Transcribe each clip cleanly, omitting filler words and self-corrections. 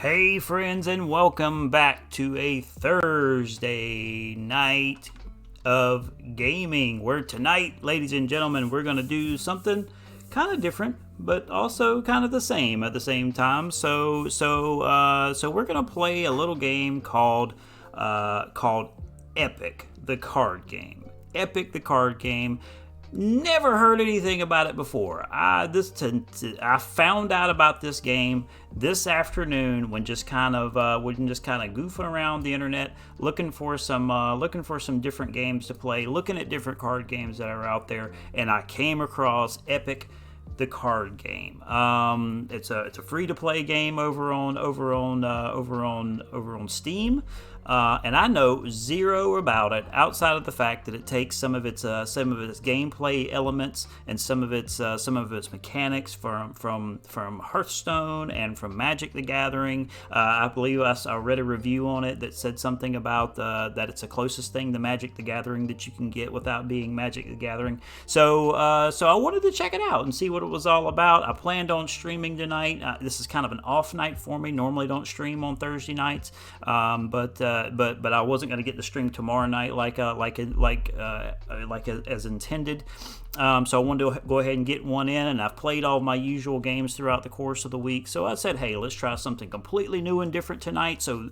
Hey, friends, and welcome back to a Thursday night of gaming. Where tonight, ladies and gentlemen, we're going to do something kind of different, but also kind of the same at the same time. So we're going to play a little game called Epic, the card game. Epic, the card game. Never heard anything about it before. I found out about this game this afternoon when just kind of goofing around the internet, looking for some different games to play, looking at different card games that are out there, and I came across Epic, the card game. It's a free to play game over on Steam. And I know zero about it outside of the fact that it takes some of its gameplay elements and some of its mechanics from Hearthstone and from Magic the Gathering. I believe I read a review on it that said something about that it's the closest thing to Magic the Gathering that you can get without being Magic the Gathering. So I wanted to check it out and see what it was all about. I planned on streaming tonight. This is kind of an off night for me. Normally don't stream on Thursday nights, but I wasn't going to get the stream tomorrow night as intended. So I wanted to go ahead and get one in, and I've played all my usual games throughout the course of the week. So I said, hey, let's try something completely new and different tonight. So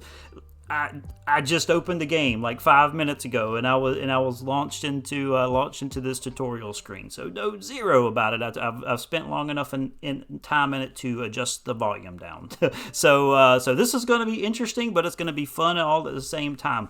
I just opened the game like 5 minutes ago, and I was launched into this tutorial screen. So no zero about it. I've spent long enough in time in it to adjust the volume down. So this is going to be interesting, but it's going to be fun all at the same time.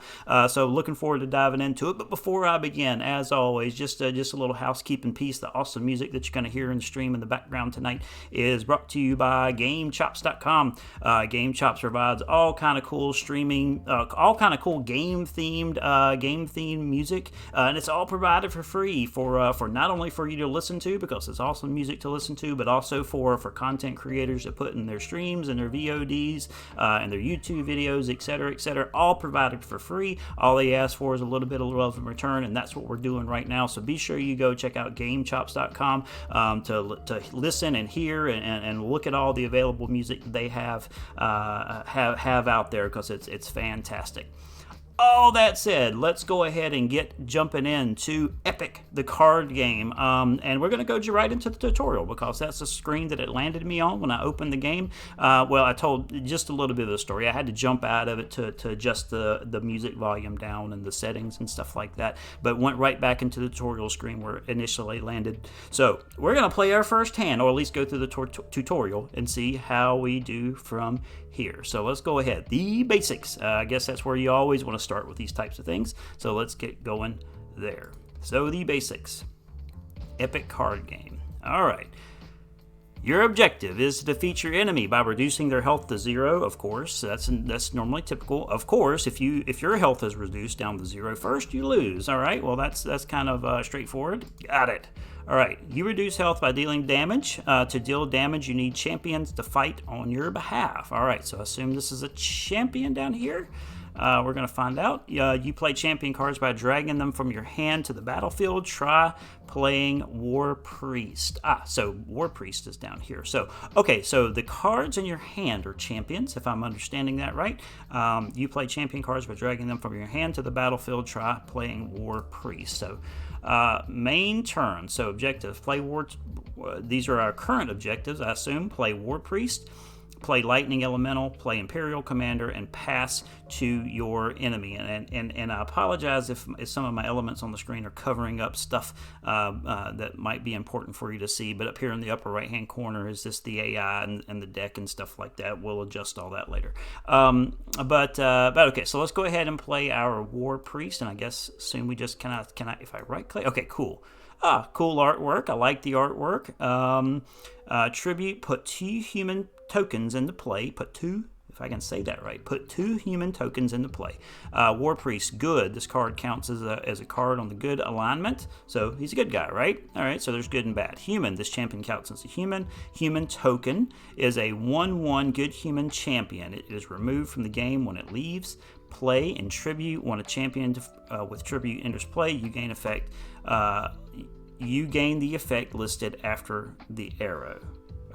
So looking forward to diving into it. But before I begin, as always, just a little housekeeping piece. The awesome music that you're going to hear in the stream in the background tonight is brought to you by GameChops.com. GameChops provides all kind of cool streaming. All kind of cool game themed music, and it's all provided for free for not only for you to listen to, because it's awesome music to listen to, but also for content creators to put in their streams and their VODs and their YouTube videos, etc., all provided for free. All they ask for is a little bit of love in return, and that's what we're doing right now. So be sure you go check out GameChops.com to listen and hear and look at all the available music they have out there, because it's fantastic. All that said, let's go ahead and get jumping into Epic, the card game. And we're going to go right into the tutorial, because that's the screen that it landed me on when I opened the game. Well, I told just a little bit of the story. I had to jump out of it to adjust the music volume down and the settings and stuff like that, but went right back into the tutorial screen where it initially landed. So we're going to play our first hand, or at least go through the tutorial and see how we do from here. So let's go ahead. The basics. I guess that's where you always want to start with these types of things. So let's get going there. So the basics. Epic card game. All right. Your objective is to defeat your enemy by reducing their health to zero, of course. That's normally typical. Of course, if your health is reduced down to zero first, you lose. All right. Well, that's kind of straightforward. Got it. All right, you reduce health by dealing damage. To deal damage, you need champions to fight on your behalf. All right, so I assume this is a champion down here. We're going to find out. You play champion cards by dragging them from your hand to the battlefield. Try playing War Priest. So War Priest is down here. So the cards in your hand are champions, if I'm understanding that right. You play champion cards by dragging them from your hand to the battlefield. Try playing War Priest. So main turn. So objectives. Play War. These are our current objectives, I assume. Play War Priest. Play Lightning Elemental, play Imperial Commander, and pass to your enemy. And I apologize if some of my elements on the screen are covering up stuff that might be important for you to see, but up here in the upper right-hand corner is just the AI and the deck and stuff like that. We'll adjust all that later. But okay, so let's go ahead and play our War Priest, and I guess assume we just can I if I right-click? Okay, cool. Cool artwork. I like the artwork. Tribute, put 2 human tokens into play. Put 2 human tokens into play. War Priest, good. This card counts as a card on the good alignment, so he's a good guy, right? All right, so there's good and bad. Human, this champion counts as a human. Human token is a 1/1 good human champion. It is removed from the game when it leaves play. And tribute, when a champion with tribute enters play, you gain effect. You gain the effect listed after the arrow.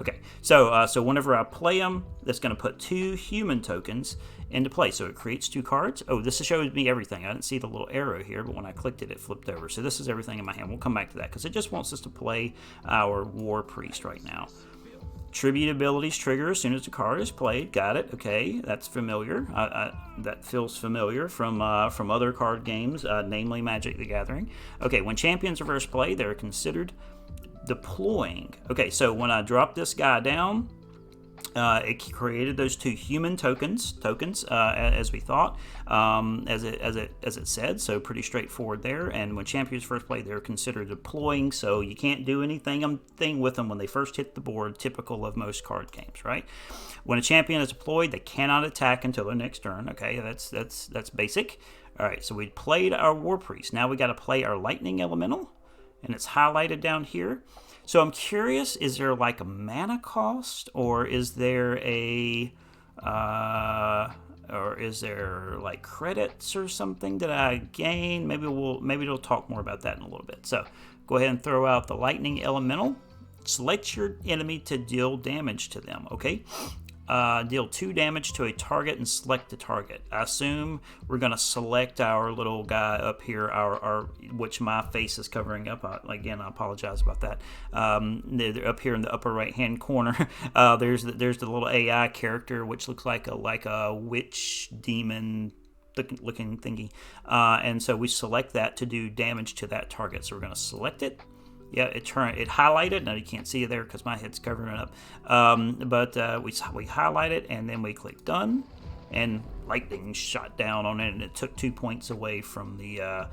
Okay, so whenever I play them, that's going to put 2 human tokens into play. So it creates 2 cards. Oh, this shows me everything. I didn't see the little arrow here, but when I clicked it, it flipped over. So this is everything in my hand. We'll come back to that because it just wants us to play our War Priest right now. Tribute abilities trigger as soon as the card is played. Got it. Okay, that's familiar. That feels familiar from other card games, namely Magic the Gathering. Okay, when champions reverse play, they're considered deploying. Okay, so when I drop this guy down, it created those 2 human tokens, as we thought, as it said. So pretty straightforward there. And when champions first play, they're considered deploying. So you can't do anything with them when they first hit the board. Typical of most card games, right? When a champion is deployed, they cannot attack until their next turn. Okay, that's basic. All right, so we played our War Priest. Now we got to play our Lightning Elemental, and it's highlighted down here. So I'm curious, is there like a mana cost, or is there like credits or something that I gain? Maybe it'll talk more about that in a little bit. So go ahead and throw out the Lightning Elemental. Select your enemy to deal damage to them. Okay. Deal 2 damage to a target and select the target. I assume we're going to select our little guy up here, which my face is covering up. Again, I apologize about that. They're up here in the upper right-hand corner, there's the little AI character, which looks like a witch demon looking thingy. And so we select that to do damage to that target. So we're going to select it. Yeah, it highlighted. Now you can't see it there because my head's covering it up. But we highlight it and then we click done, and lightning shot down on it, and it took 2 points away from the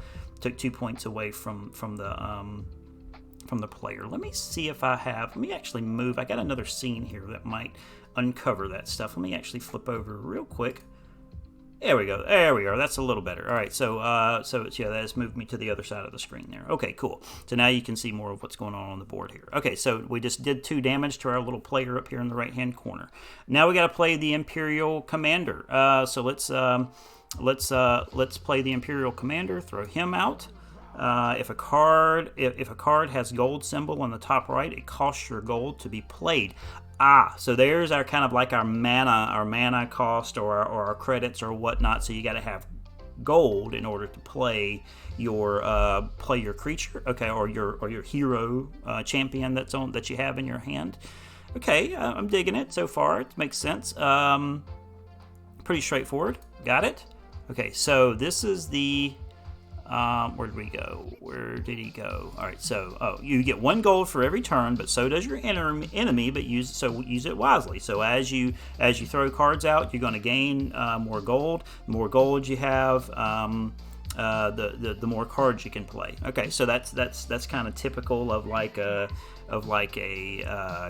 from the player. Let me see if I have. Let me actually move. I got another scene here that might uncover that stuff. Let me actually flip over real quick. There we go. There we are. That's a little better. All right. So that has moved me to the other side of the screen there. Okay, cool. So now you can see more of what's going on the board here. Okay, so we just did 2 damage to our little player up here in the right-hand corner. Now we got to play the Imperial Commander. So let's play the Imperial Commander. Throw him out. If a card has gold symbol on the top right, it costs your gold to be played. So there's our kind of like our mana cost or our credits or whatnot. So you got to have gold in order to play your creature, okay, or your hero champion that you have in your hand. Okay, I'm digging it so far. It makes sense. Pretty straightforward. Got it. Okay, so this is the. Where did we go? Where did he go? All right, so you get 1 gold for every turn, but so does your enemy. But use it wisely. So as you throw cards out, you're going to gain more gold. The more gold you have, the more cards you can play. Okay, so that's kind of typical of like a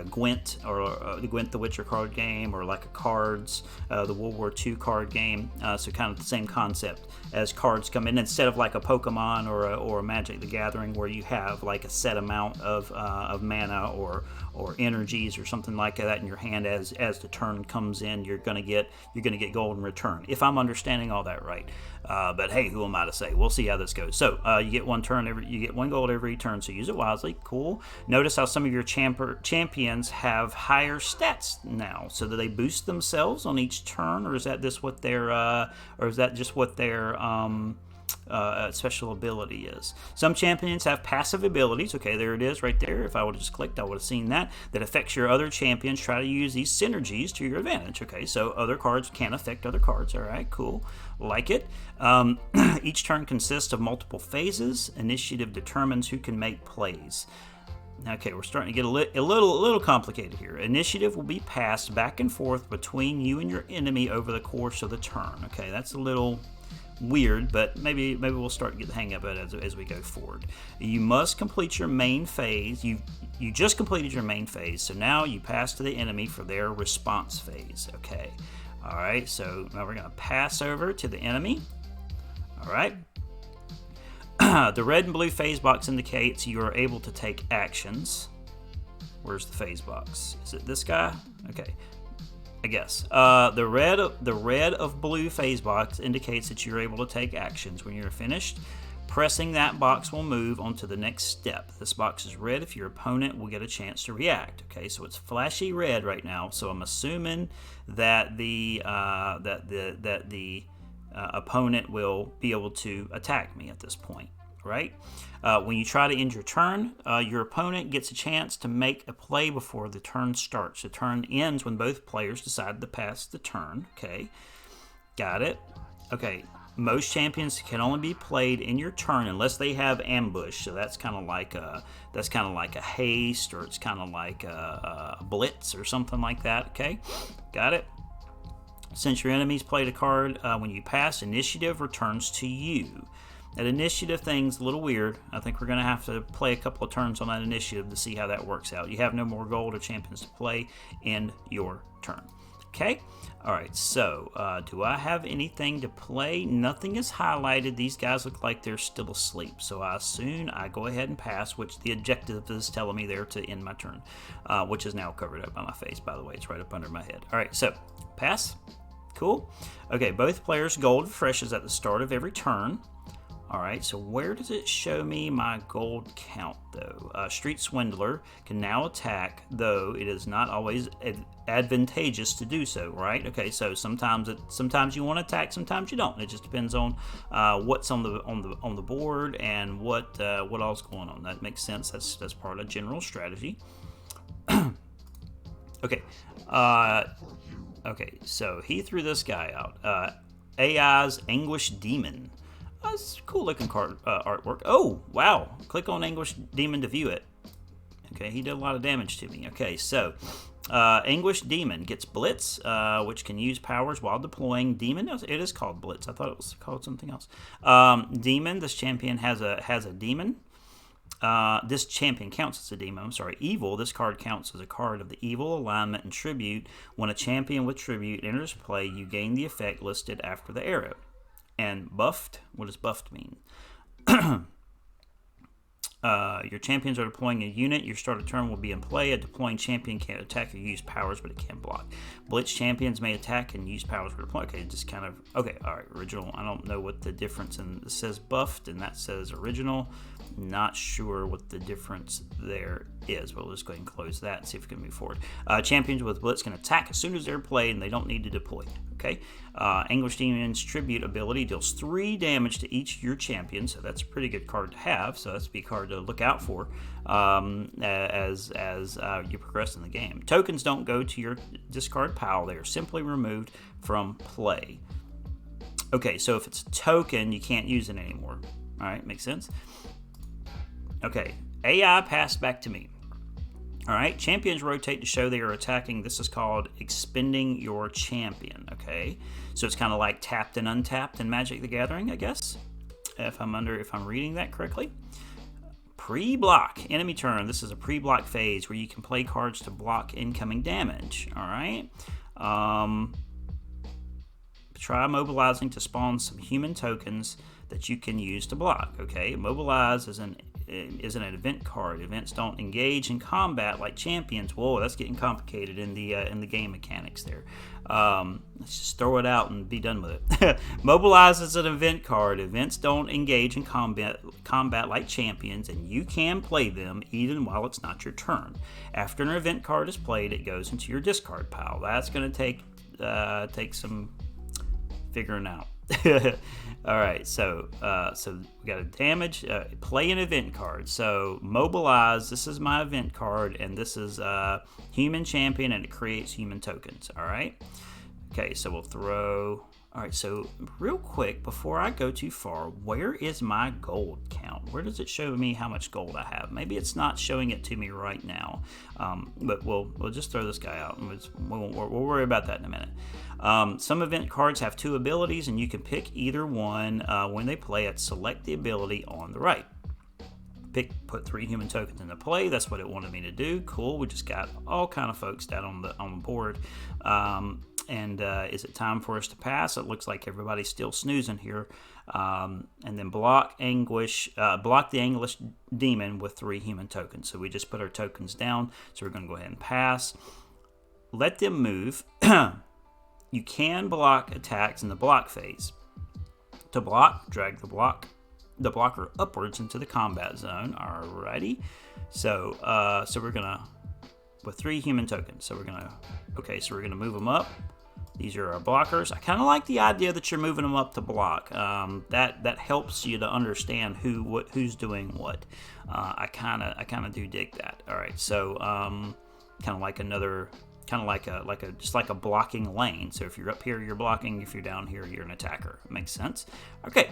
Gwent or the Gwent the Witcher card game, or like a Cards, the World War II card game. So kind of the same concept as cards come in, instead of like a Pokemon or a Magic the Gathering where you have like a set amount of mana or energies or something like that in your hand. As the turn comes in, you're gonna get gold in return, if I'm understanding all that right. But hey, who am I to say? We'll see how this goes. So you get 1 gold every turn, so use it wisely. Cool. Notice how some of your champions have higher stats now, so that they boost themselves on each turn, or is that just what their special ability is? Some champions have passive abilities. Okay, there it is right there. If I would have just clicked, I would have seen that affects your other champions. Try to use these synergies to your advantage. Okay, so other cards can affect other cards. All right, cool. Like it. Each turn consists of multiple phases. Initiative determines who can make plays. Okay, we're starting to get a little complicated here. Initiative will be passed back and forth between you and your enemy over the course of the turn. Okay, that's a little weird, but maybe we'll start to get the hang of it as we go forward. You must complete your main phase. You just completed your main phase, so now you pass to the enemy for their response phase. Okay, all right. So now we're going to pass over to the enemy. All right. The red and blue phase box indicates you are able to take actions. Where's the phase box? Is it this guy? Okay. I guess. The red of blue phase box indicates that you're able to take actions. When you're finished, Pressing that box will move on to the next step. This box is red if your opponent will get a chance to react. Okay, so it's flashy red right now. So I'm assuming that the opponent will be able to attack me at this point, right? When you try to end your turn, your opponent gets a chance to make a play before the turn starts. The turn ends when both players decide to pass the turn. Okay, got it. Okay. Most champions can only be played in your turn unless they have ambush. So that's kind of like a haste, or it's kind of like a blitz or something like that. Okay, got it. Since your enemies played a card when you pass, initiative returns to you. That initiative thing's a little weird. I think we're going to have to play a couple of turns on that initiative to see how that works out. You have no more gold or champions to play in your turn. Okay, all right, so do I have anything to play? Nothing is highlighted. These guys look like they're still asleep, so I assume I go ahead and pass, which the objective is telling me there to end my turn, which is now covered up by my face, by the way. It's right up under my head. All right, so pass. Cool. Okay, both players' gold refreshes at the start of every turn. All right, so where does it show me my gold count, though? Street Swindler can now attack, though it is not always advantageous to do so, right? Okay, so sometimes you want to attack, sometimes you don't. It just depends on what's on the board and what all's going on. That makes sense. That's part of general strategy. Okay, okay. So he threw this guy out. AI's Anguish Demon. That's cool looking card artwork. Oh, wow. Click on Anguish Demon to view it. Okay, he did a lot of damage to me. Okay, so Anguish Demon gets Blitz, which can use powers while deploying. Demon, it is called Blitz. I thought it was called something else. Demon, this champion has a demon. This champion counts as a demon. I'm sorry. Evil, this card counts as a card of the evil alignment and tribute. When a champion with tribute enters play, you gain the effect listed after the arrow. And buffed, what does buffed mean? Your champions are deploying a unit. Your start of turn will be in play. A deploying champion can't attack or use powers, but it can block. Blitz champions may attack and use powers for deploy. Okay, just kind of, okay, all right, original. I don't know what the difference, and it says buffed and that says original. Not sure what the difference there is. We'll just go ahead and close that and see if we can move forward. Champions with Blitz can attack as soon as they're played, and they don't need to deploy. Okay. Anguish Demon's Tribute ability deals 3 damage to each of your champions, so that's a pretty good card to have. So that's a big card to look out for as you progress in the game. Tokens don't go to your discard pile; they are simply removed from play. Okay, so if it's a token, you can't use it anymore. All right, makes sense. Okay, AI passed back to me. All right, champions rotate to show they are attacking. This is called expending your champion. Okay, so it's kind of like tapped and untapped in Magic the Gathering, I guess, if I'm reading that correctly. Pre-block, enemy turn. This is a pre-block phase where you can play cards to block incoming damage. All right. Try mobilizing to spawn some human tokens that you can use to block. Okay, mobilize is an event card. Events don't engage in combat like champions. Whoa, that's getting complicated in the game mechanics there. Let's just throw it out and be done with it. Mobilize is an event card. Events don't engage in combat like champions, and you can play them even while it's not your turn. After an event card is played, it goes into your discard pile. That's going to take some figuring out. All right, so we got a damage, play an event card. So mobilize, this is my event card, and this is human champion, and it creates human tokens. All right. Okay, so we'll throw. All right, so real quick before I go too far, where is my gold count? Where does it show me how much gold I have? Maybe it's not showing it to me right now, but we'll just throw this guy out, and we'll worry about that in a minute. Some event cards have 2 abilities, and you can pick either one when they play it. Select the ability on the right. Put 3 human tokens into play. That's what it wanted me to do. Cool. We just got all kind of folks down on the board. And is it time for us to pass? It looks like everybody's still snoozing here. And then block the Anguish Demon with 3 human tokens. So we just put our tokens down. So we're going to go ahead and pass. Let them move. You can block attacks in the block phase. To block, drag the block the blocker upwards into the combat zone. Alrighty. So we're gonna, with 3 human tokens. So we're gonna move them up. These are our blockers. I kind of like the idea that you're moving them up to block. That helps you to understand who's doing what. I kind of do dig that. All right, so kind of like just like a blocking lane. So if you're up here, you're blocking. If you're down here, you're an attacker. Makes sense. Okay,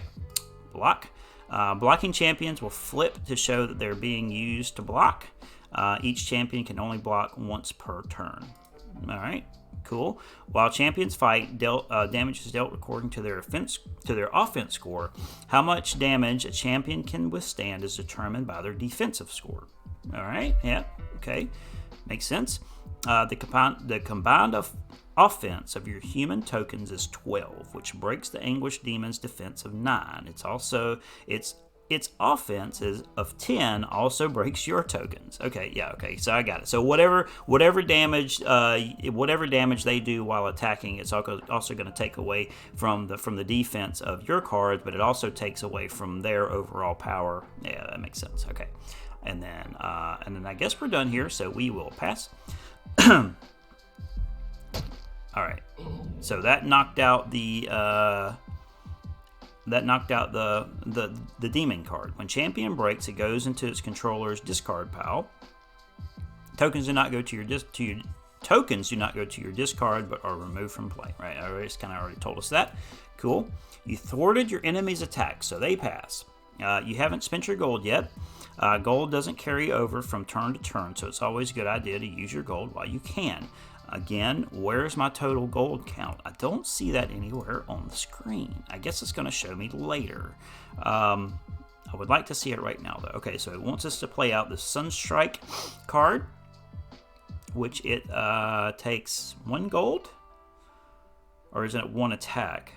block. Blocking champions will flip to show that they're being used to block. Each champion can only block once per turn. All right. Cool. While champions fight, damage is dealt according to their offense score. How much damage a champion can withstand is determined by their defensive score. All right. Yeah. Okay. Makes sense. The combined offense of your human tokens is 12, which breaks the Anguished Demon's defense of 9. Its offense is of 10 also breaks your tokens. Okay, yeah, okay, so I got it. So whatever damage they do while attacking, it's also going to take away from the defense of your cards, but it also takes away from their overall power. Yeah, that makes sense. Okay, and then I guess we're done here, so we will pass. All right, so that knocked out the demon card. When champion breaks, it goes into its controller's discard pile. Tokens do not go to your discard, but are removed from play. Right? It's kind of already told us that. Cool. You thwarted your enemy's attack, so they pass. You haven't spent your gold yet. Gold doesn't carry over from turn to turn, so it's always a good idea to use your gold while you can. Again, where's my total gold count? I don't see that anywhere on the screen. I guess it's going to show me later. I would like to see it right now, though. Okay, so it wants us to play out the Sunstrike card, which it takes 1 gold, or is it 1 attack?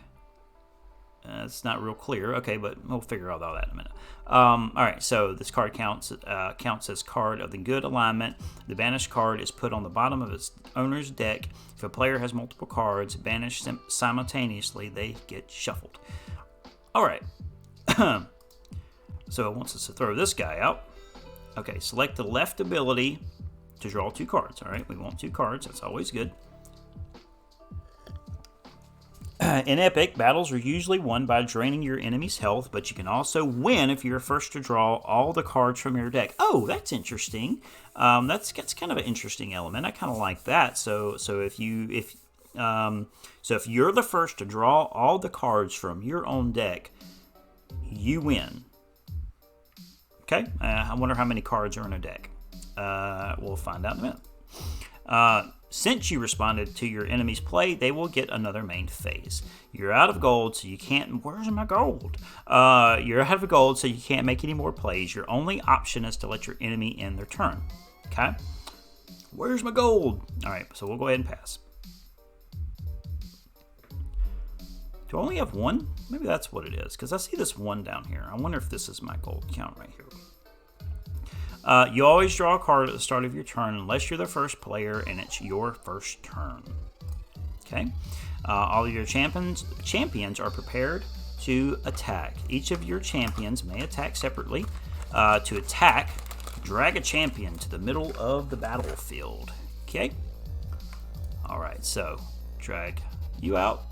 It's not real clear. Okay, but we'll figure out all that in a minute. All right, so this card counts as card of the good alignment. The banished card is put on the bottom of its owner's deck. If a player has multiple cards banished simultaneously, they get shuffled. All right. So it wants us to throw this guy out. Okay, select the left ability to draw 2 cards. All right, we want 2 cards. That's always good. In Epic, battles are usually won by draining your enemy's health, but you can also win if you're first to draw all the cards from your deck. Oh, that's interesting. That's kind of an interesting element. I kind of like that. So if you're the first to draw all the cards from your own deck, you win. Okay. I wonder how many cards are in a deck. We'll find out in a minute. Since you responded to your enemy's play, they will get another main phase. You're out of gold, so you can't... Where's my gold? You're out of gold, so you can't make any more plays. Your only option is to let your enemy end their turn. Okay? Where's my gold? All right, so we'll go ahead and pass. Do I only have 1? Maybe that's what it is, because I see this 1 down here. I wonder if this is my gold count right here. You always draw a card at the start of your turn unless you're the first player and it's your first turn. Okay? All of your champions are prepared to attack. Each of your champions may attack separately. To attack, drag a champion to the middle of the battlefield. Okay? Alright, so drag you out.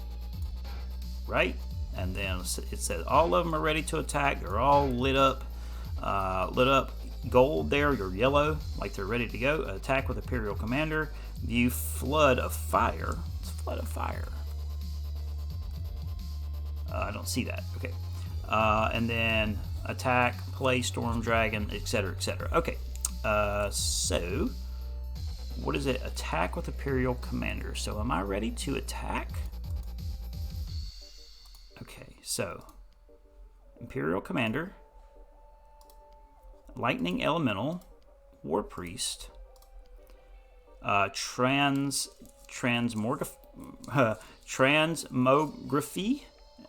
Right? And then it says all of them are ready to attack. They're all lit up. Gold there, you're yellow, like they're ready to go. Attack with Imperial Commander. View Flood of Fire. It's Flood of Fire. I don't see that. Okay. And then attack, play Storm Dragon, etc., etc. Okay. So, what is it? Attack with Imperial Commander. So, am I ready to attack? Okay, so Imperial Commander. Lightning Elemental, War Priest, Transmography.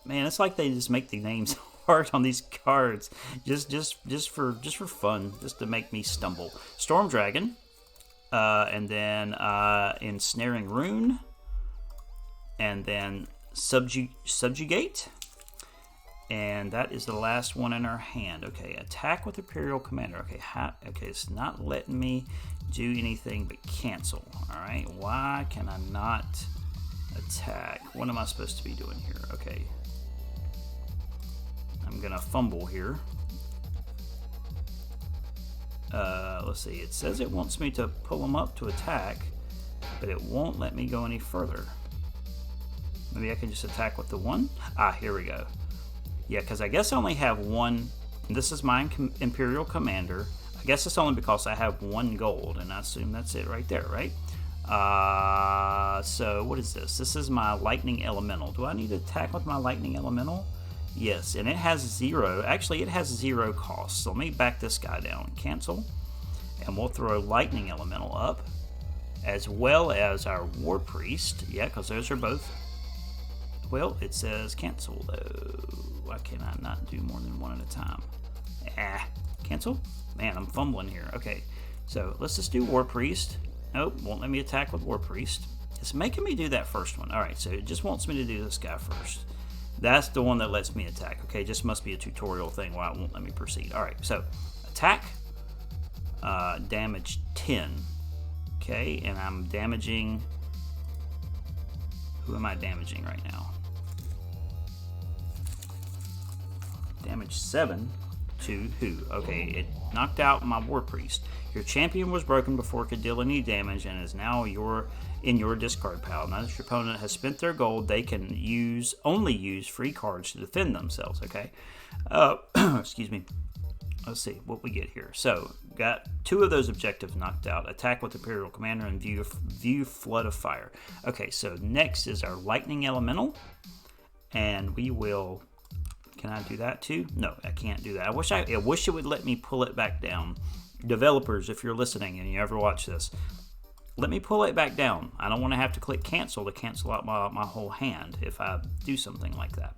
Man, it's like they just make the names hard on these cards, just for fun, just to make me stumble. Storm Dragon, and then Ensnaring Rune, and then Subjugate, And that is the last one in our hand. Okay, attack with Imperial Commander. Okay, okay, it's not letting me do anything but cancel. All right, why can I not attack? What am I supposed to be doing here? Okay, I'm gonna fumble here. Let's see, it says it wants me to pull them up to attack, but it won't let me go any further. Maybe I can just attack with the one? Ah, here we go. Yeah, because I guess I only have one. This is my Imperial Commander. I guess it's only because I have 1 gold, and I assume that's it right there, right? So what is this? This is my Lightning Elemental. Do I need to attack with my Lightning Elemental? Yes, and it has 0. Actually, it has 0 cost. So let me back this guy down. Cancel. And we'll throw Lightning Elemental up, as well as our War Priest. Yeah, because those are both. Well, it says cancel, though. Why can I not do more than one at a time? Cancel? Man, I'm fumbling here. Okay, so let's just do War Priest. Nope, won't let me attack with War Priest. It's making me do that first one. All right, so it just wants me to do this guy first. That's the one that lets me attack. Okay, just must be a tutorial thing why it won't let me proceed. All right, so attack, damage 10. Okay, and I'm damaging. Who am I damaging right now? Damage 7 to who? Okay, it knocked out my War Priest. Your champion was broken before it could deal any damage and is now in your discard pile. Now that your opponent has spent their gold, they can only use free cards to defend themselves, okay? Excuse me. Let's see what we get here. So, got 2 of those objectives knocked out. Attack with Imperial Commander and view Flood of Fire. Okay, so next is our Lightning Elemental. And we will... Can I do that too? No, I can't do that. I wish it would let me pull it back down. Developers, if you're listening and you ever watch this, let me pull it back down. I don't want to have to click cancel to cancel out my whole hand if I do something like that.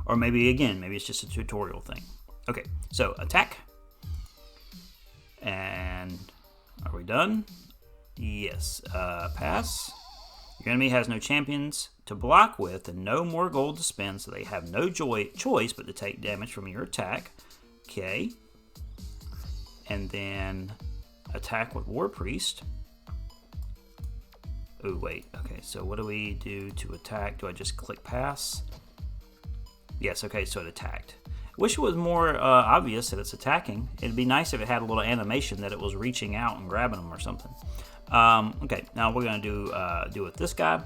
Or maybe, again, maybe it's just a tutorial thing. Okay, so attack. And are we done? Yes. Pass. Your enemy has no champions to block with and no more gold to spend, so they have no choice but to take damage from your attack. Okay. And then attack with War Priest. Oh, wait. Okay, so what do we do to attack? Do I just click pass? Yes, okay, so it attacked. Wish it was more obvious that it's attacking. It'd be nice if it had a little animation that it was reaching out and grabbing them or something. Okay, now we're going to do with this guy.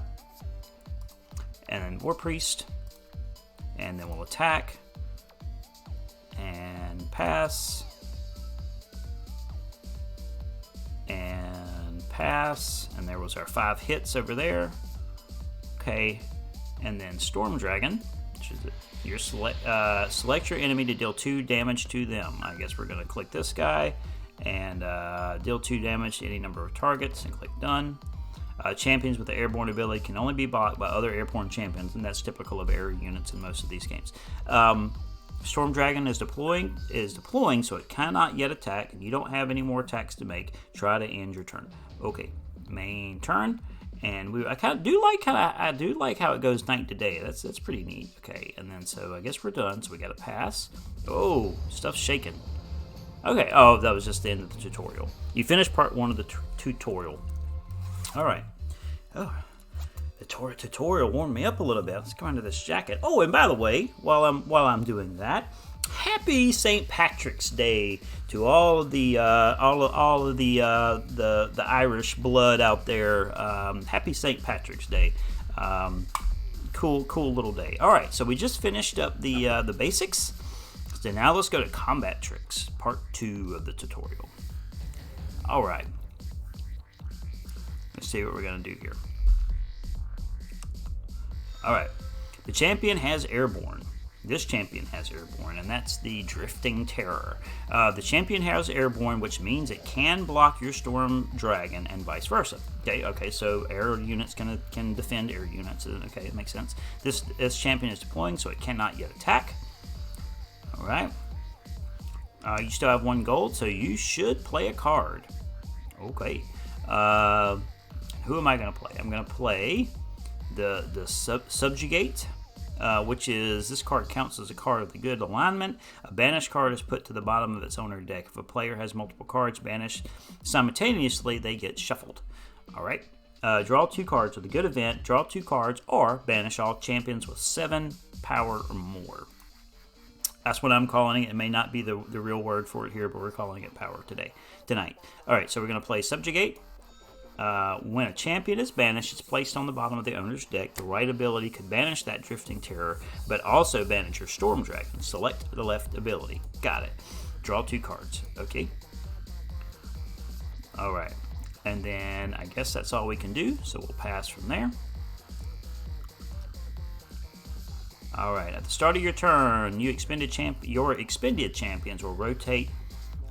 And then War Priest. And then we'll attack. And pass. And pass. And there was our 5 hits over there. Okay, and then Storm Dragon, which is your select your enemy to deal 2 damage to them. I guess we're going to click this guy and deal 2 damage to any number of targets and click done. Champions with the airborne ability can only be blocked by other airborne champions, and that's typical of air units in most of these games. Storm Dragon is deploying, so it cannot yet attack, and you don't have any more attacks to make. Try to end your turn. Okay, main turn. And I do like how it goes night to day. That's pretty neat. Okay, and then so I guess we're done. So we got to pass. Oh, stuff's shaking. Okay. Oh, that was just the end of the tutorial. You finished part 1 of the tutorial. All right. Oh, the tutorial warmed me up a little bit. Let's come into this jacket. Oh, and by the way, while I'm doing that, happy St. Patrick's Day to all of the Irish blood out there. Happy St. Patrick's Day. Cool little day. All right, so we just finished up the basics. So now let's go to combat tricks, part 2 of the tutorial. All right. Let's see what we're gonna do here. All right, the champion has airborne. This champion has airborne, and that's the Drifting Terror. The champion has airborne, which means it can block your Storm Dragon and vice versa. Okay, so air units can defend air units. Okay, it makes sense. This champion is deploying, so it cannot yet attack. All right. You still have 1 gold, so you should play a card. Okay. Who am I going to play? I'm going to play the Subjugate. which is this card counts as a card of the good alignment. A banished card is put to the bottom of its owner deck. If a player has multiple cards banished simultaneously, they get shuffled. All right. Draw 2 cards with a good event. Draw 2 cards or banish all champions with 7 power or more. That's what I'm calling it. It may not be the real word for it here, but we're calling it power tonight. All right, so we're going to play Subjugate. When a champion is banished, it's placed on the bottom of the owner's deck. The right ability could banish that Drifting Terror, but also banish your Storm Dragon. Select the left ability. Got it. Draw 2 cards. Okay. All right. And then I guess that's all we can do, so we'll pass from there. All right. At the start of your turn, your expended champions will rotate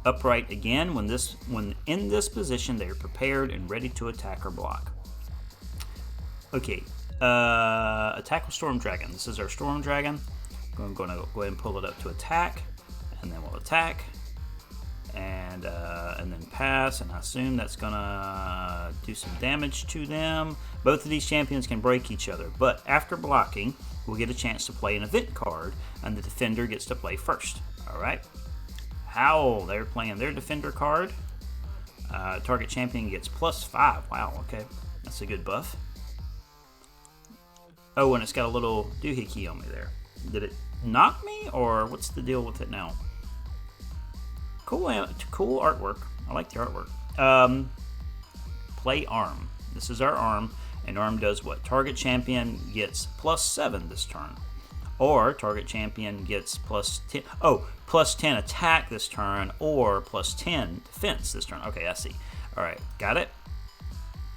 upright again. When in this position, they are prepared and ready to attack or block. Okay, attack with Storm Dragon. This is our Storm Dragon. I'm going to go ahead and pull it up to attack, and then we'll attack, and then pass. And I assume that's going to do some damage to them. Both of these champions can break each other, but after blocking, we'll get a chance to play an event card, and the defender gets to play first. All right. Howl, they're playing their defender card. Target champion gets +5. Wow, okay. That's a good buff. Oh, and it's got a little doohickey on me there. Did it knock me, or what's the deal with it now? Cool artwork. I like the artwork. Play Arm. This is our Arm, and Arm does what? Target champion gets +7 this turn. Or target champion gets +10. Oh, +10 attack this turn, or +10 defense this turn. Okay, I see. All right, got it.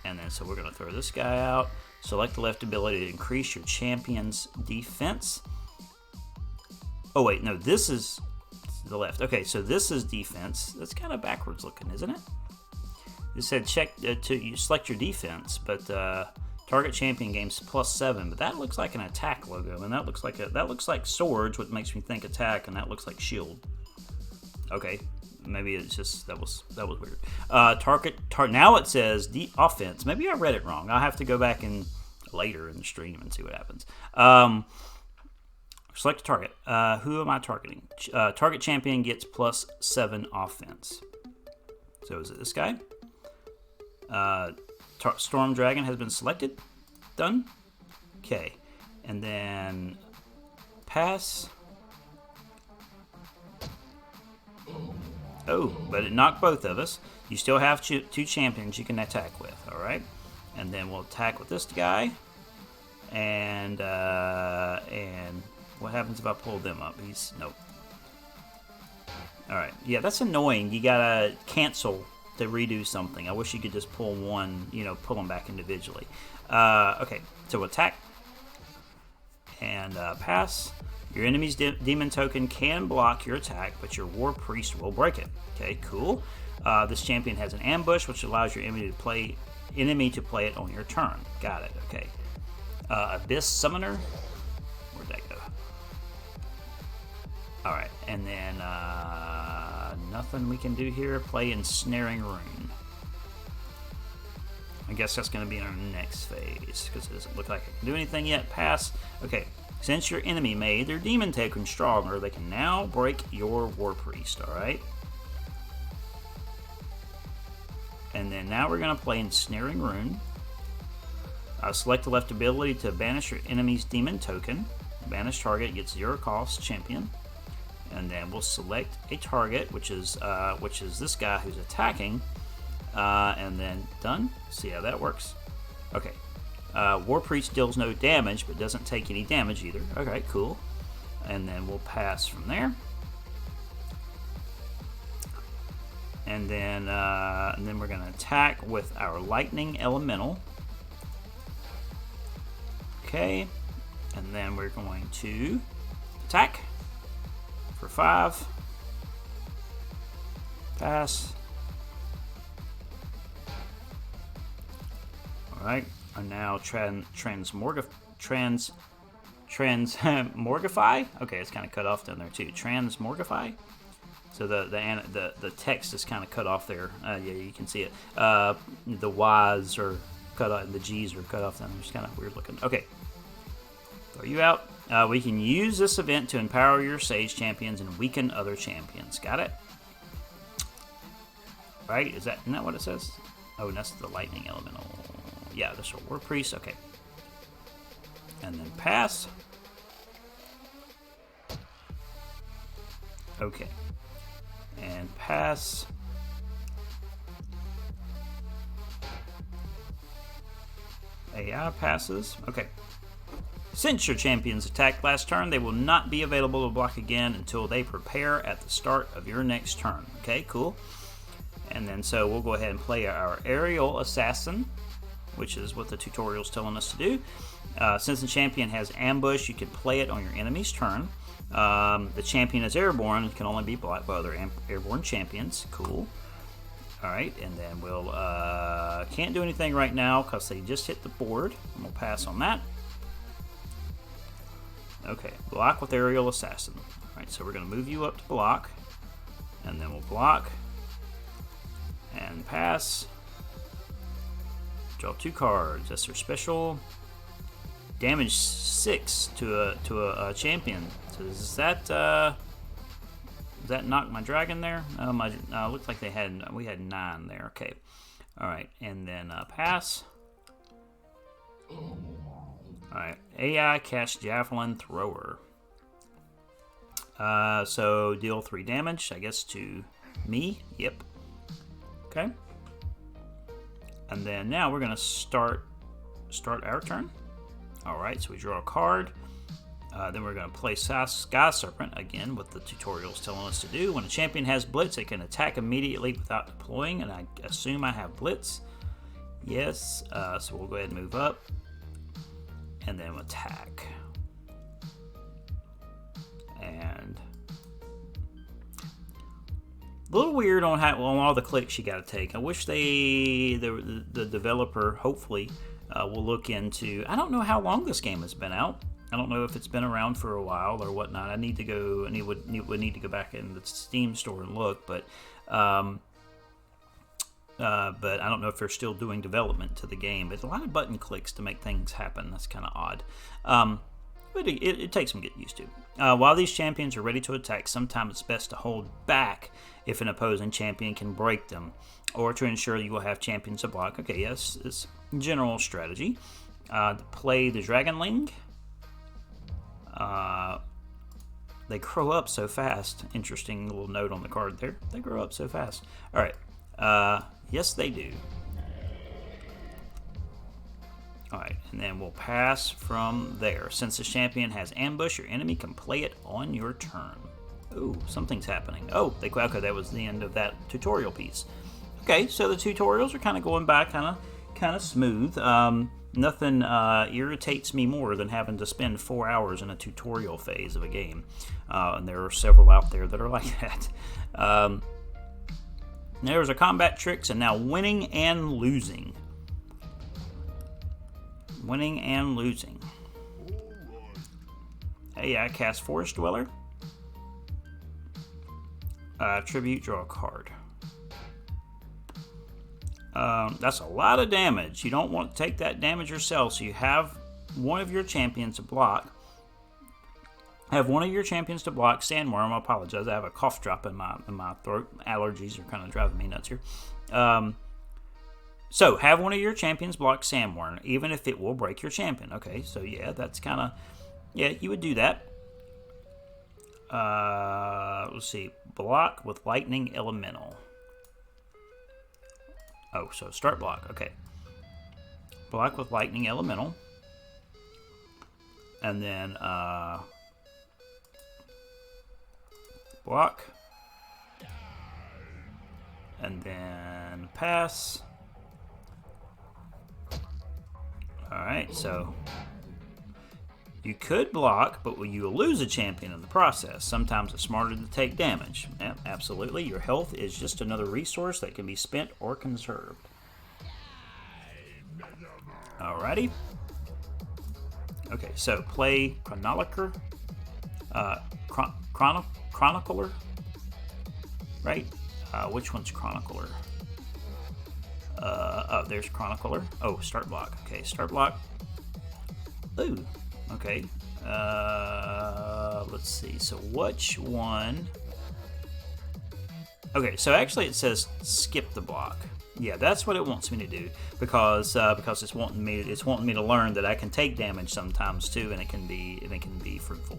And then so we're going to throw this guy out. Select the left ability to increase your champion's defense. Oh wait, no, this is the left. Okay, so this is defense. That's kind of backwards looking, isn't it? It said check you select your defense, but target champion gains +7, but that looks like an attack logo, and that looks like swords, which makes me think attack, and that looks like shield. Okay, maybe it's just that was weird. Now it says the offense. Maybe I read it wrong. I'll have to go back and later in the stream and see what happens. Select a target. Who am I targeting? Target champion gets +7 offense. So is it this guy? Storm Dragon has been selected. Done. Okay. And then pass. Oh, but it knocked both of us. You still have 2 champions you can attack with. All right. And then we'll attack with this guy. And what happens if I pull them up? Nope. All right. Yeah, that's annoying. You gotta cancel to redo something. I wish you could just pull one, pull them back individually. Okay, so attack and pass. Your enemy's demon token can block your attack, but your war priest will break it. Okay, cool. This champion has an ambush, which allows your enemy to play it on your turn. Got it. Okay. Abyss summoner. Where'd that go? All right, and then nothing we can do here. Play Ensnaring Rune. I guess that's going to be in our next phase because it doesn't look like I can do anything yet. Pass. Okay, since your enemy made their demon token stronger, they can now break your war priest. All right. And then now we're going to play Ensnaring Rune. Select the left ability to banish your enemy's demon token. Banish target gets 0 cost champion. And then we'll select a target, which is this guy who's attacking, and then done. See how that works? Okay. War Priest deals no damage, but doesn't take any damage either. Okay, cool. And then we'll pass from there. And then we're going to attack with our Lightning Elemental. Okay. And then we're going to attack. For 5. Pass. Alright, I'm now transmorgify. Okay, it's kind of cut off down there too. Transmorgify. So the text is kind of cut off there. Yeah, you can see it. The Y's are cut off, and the G's are cut off down there. It's kind of weird looking. Okay. Are you out? We can use this event to empower your Sage champions and weaken other champions. Got it? Right? Isn't that what it says? Oh, and that's the lightning elemental. Yeah, this is a war priest. Okay. And then pass. Okay. And pass. AI passes. Okay. Since your champions attacked last turn, they will not be available to block again until they prepare at the start of your next turn. Okay, cool. And then so we'll go ahead and play our aerial assassin, which is what the tutorial's telling us to do. Since the champion has ambush, you can play it on your enemy's turn. The champion is airborne and can only be blocked by other airborne champions. Cool. Alright, and then we'll can't do anything right now because they just hit the board. And we'll pass on that. Okay, block with aerial assassin. Alright, so we're going to move you up to block. And then we'll block. And pass. Draw 2 cards. That's their special. Damage 6 to a champion. So does that knock my dragon there? No, looks like we had 9 there. Okay. All right, and then pass. All right, AI cast javelin thrower. So deal 3 damage, I guess, to me. Yep. Okay. And then now we're gonna start our turn. All right, so we draw a card. Then we're going to play Sky Serpent, again, what the tutorial's telling us to do. When a champion has Blitz, it can attack immediately without deploying, and I assume I have Blitz. Yes, so we'll go ahead and move up, and then attack. And a little weird on all the clicks you got to take. I wish the developer, hopefully, will look into. I don't know how long this game has been out. I don't know if it's been around for a while or whatnot. I need to go, and would need to go back in the Steam store and look, but I don't know if they're still doing development to the game. But a lot of button clicks to make things happen. That's kind of odd. But it takes some getting used to. While these champions are ready to attack, sometimes it's best to hold back if an opposing champion can break them, or to ensure you will have champions to block. Okay, yes, it's general strategy. Play the Dragonling. They grow up so fast. Interesting little note on the card there. They grow up so fast. All right. Yes, they do. All right, and then we'll pass from there. Since the champion has ambush, your enemy can play it on your turn. Ooh, something's happening. Oh, okay, that was the end of that tutorial piece. Okay, so the tutorials are kind of going by kind of smooth. Nothing irritates me more than having to spend 4 hours in a tutorial phase of a game. And there are several out there that are like that. There's our combat tricks, and now winning and losing. Winning and losing. Hey, I cast Forest Dweller. Tribute, draw a card. That's a lot of damage. You don't want to take that damage yourself, so you have one of your champions to block. Sandworm. I apologize. I have a cough drop in my throat. Allergies are kind of driving me nuts here. So have one of your champions block Sandworm, even if it will break your champion. Okay, so yeah, that's kind of, yeah, you would do that. Let's see, block with lightning elemental. Oh, so start block. Okay, block with lightning elemental, and then block, and then pass. Alright, so you could block, but you will lose a champion in the process. Sometimes it's smarter to take damage. Yeah, absolutely. Your health is just another resource that can be spent or conserved. Alrighty. Okay, so play Chronicler. Chronicler? Right? Which one's Chronicler? Oh, there's Chronicler. Oh, start block. Okay, start block. Ooh, okay. Let's see. So which one? Okay, so actually it says skip the block. Yeah, that's what it wants me to do because it's wanting me to learn that I can take damage sometimes too, and it can be fruitful.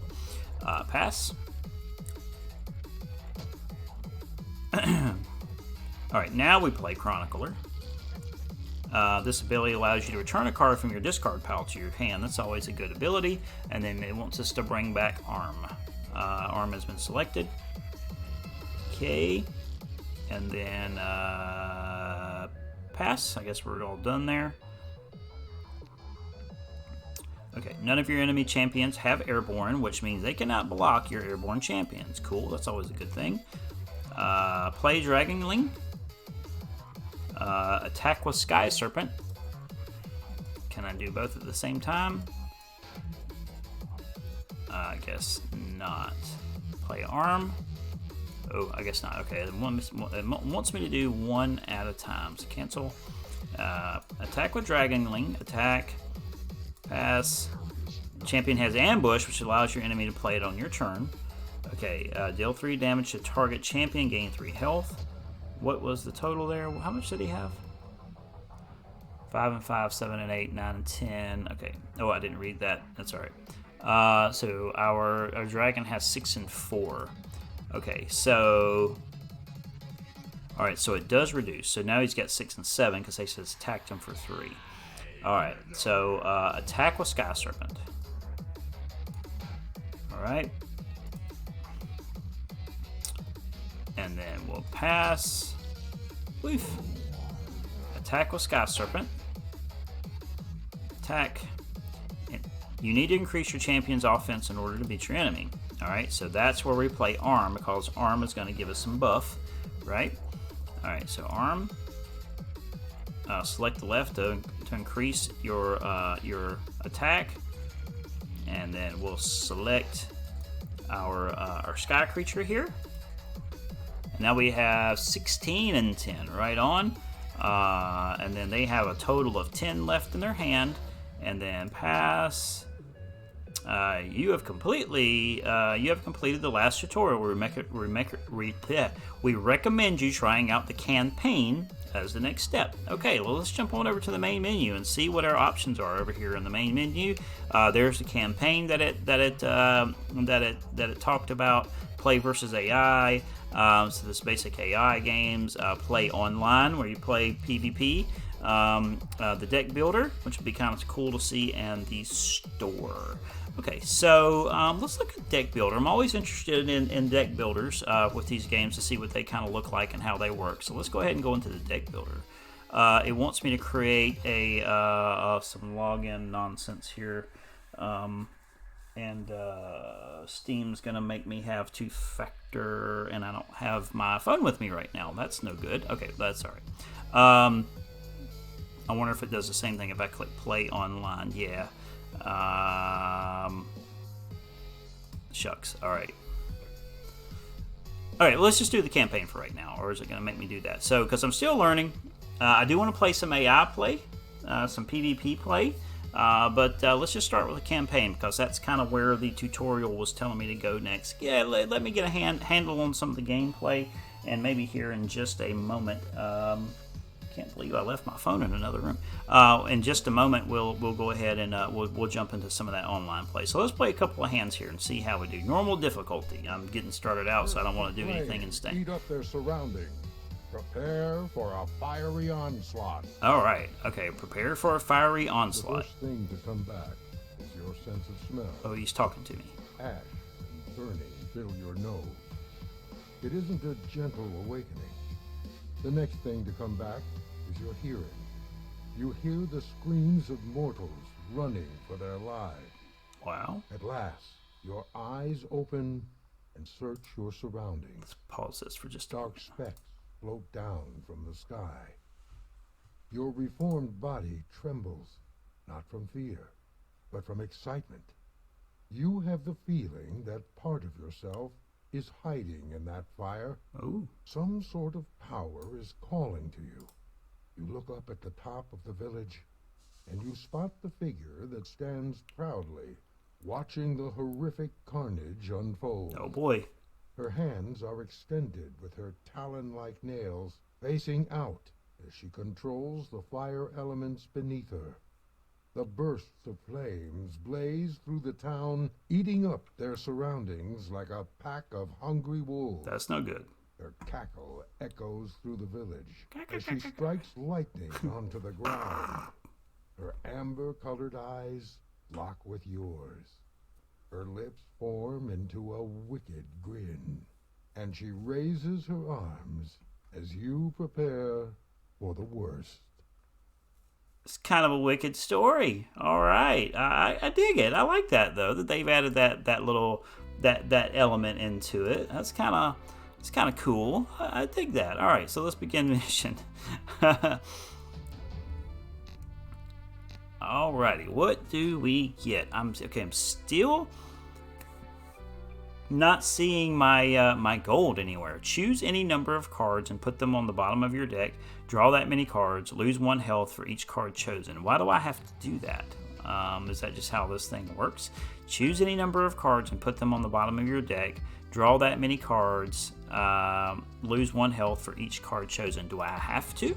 Pass. All right, now we play Chronicler. This ability allows you to return a card from your discard pile to your hand. That's always a good ability. And then it wants us to bring back Arm. Arm has been selected. Okay. And then pass. I guess we're all done there. Okay, none of your enemy champions have Airborne, which means they cannot block your Airborne champions. Cool, that's always a good thing. Play Dragonling. Attack with Sky Serpent. Can I do both at the same time? I guess not. Play Arm. Oh, I guess not. Okay, it wants me to do one at a time. So cancel. Attack with Dragonling. Attack. Pass. Champion has Ambush, which allows your enemy to play it on your turn. Okay, deal 3 damage to target champion, gain 3 health. What was the total there? How much did he have? 5 and 5, 7 and 8, 9 and 10. Okay. Oh, I didn't read that. That's all right. So our dragon has 6 and 4. Okay, so... Alright, so it does reduce. So now he's got 6 and 7 because they says attacked him for 3. Alright, so attack with Sky Serpent. Alright. And then we'll pass. Oof. Attack with Sky Serpent. Attack. And you need to increase your champion's offense in order to beat your enemy. Alright, so that's where we play Arm, because Arm is going to give us some buff, right? Alright, so Arm. Select the left to increase your attack. And then we'll select our Sky Creature here. Now we have 16 and 10, right on. And then they have a total of 10 left in their hand. And then pass. You have completed the last tutorial. We recommend you trying out the campaign as the next step. Okay, well, let's jump on over to the main menu and see what our options are over here in the main menu. There's the campaign that it talked about. Play versus AI. So this basic AI games. Play online, where you play PvP. The deck builder, which would be kind of cool to see, and the store. Okay, so let's look at deck builder. I'm always interested in deck builders with these games to see what they kind of look like and how they work. So let's go ahead and go into the deck builder. It wants me to create some login nonsense here. And Steam's going to make me have two-factor, and I don't have my phone with me right now. That's no good. Okay, that's all right. I wonder if it does the same thing if I click play online. Yeah. Shucks. All right. All right, let's just do the campaign for right now, or is it going to make me do that? So, because I'm still learning, I do want to play some AI play, some PvP play. But let's just start with a campaign, because that's kind of where the tutorial was telling me to go next. Yeah, let me get a handle on some of the gameplay, and maybe here in just a moment. Can't believe I left my phone in another room. In just a moment, we'll go ahead and we'll jump into some of that online play. So let's play a couple of hands here and see how we do. Normal difficulty. I'm getting started out, so I don't want to do anything instant. Heat up their surroundings. Prepare for a fiery onslaught. All right. Okay. Prepare for a fiery onslaught. The first thing to come back is your sense of smell. Oh, he's talking to me. Ash and burning fill your nose. It isn't a gentle awakening. The next thing to come back is your hearing. You hear the screams of mortals running for their lives. Wow. At last, your eyes open and search your surroundings. Let's pause this for just a dark specks float down from the sky. Your reformed body trembles, not from fear, but from excitement. You have the feeling that part of yourself is hiding in that fire. Oh. Some sort of power is calling to you. You look up at the top of the village, and you spot the figure that stands proudly watching the horrific carnage unfold. Oh boy. Her hands are extended with her talon-like nails facing out as she controls the fire elements beneath her. The bursts of flames blaze through the town, eating up their surroundings like a pack of hungry wolves. That's no good. Her cackle echoes through the village as she strikes lightning onto the ground. Her amber-colored eyes lock with yours. Her lips form into a wicked grin, and she raises her arms as you prepare for the worst. It's kind of a wicked story. All right, I dig it. I like that though, that they've added that little that element into it. It's kind of cool. I dig that. All right, so let's begin the mission. Alrighty, what do we get? I'm still not seeing my gold anywhere. Choose any number of cards and put them on the bottom of your deck. Draw that many cards. Lose 1 health for each card chosen. Why do I have to do that? Is that just how this thing works? Choose any number of cards and put them on the bottom of your deck. Draw that many cards. Lose 1 health for each card chosen. Do I have to?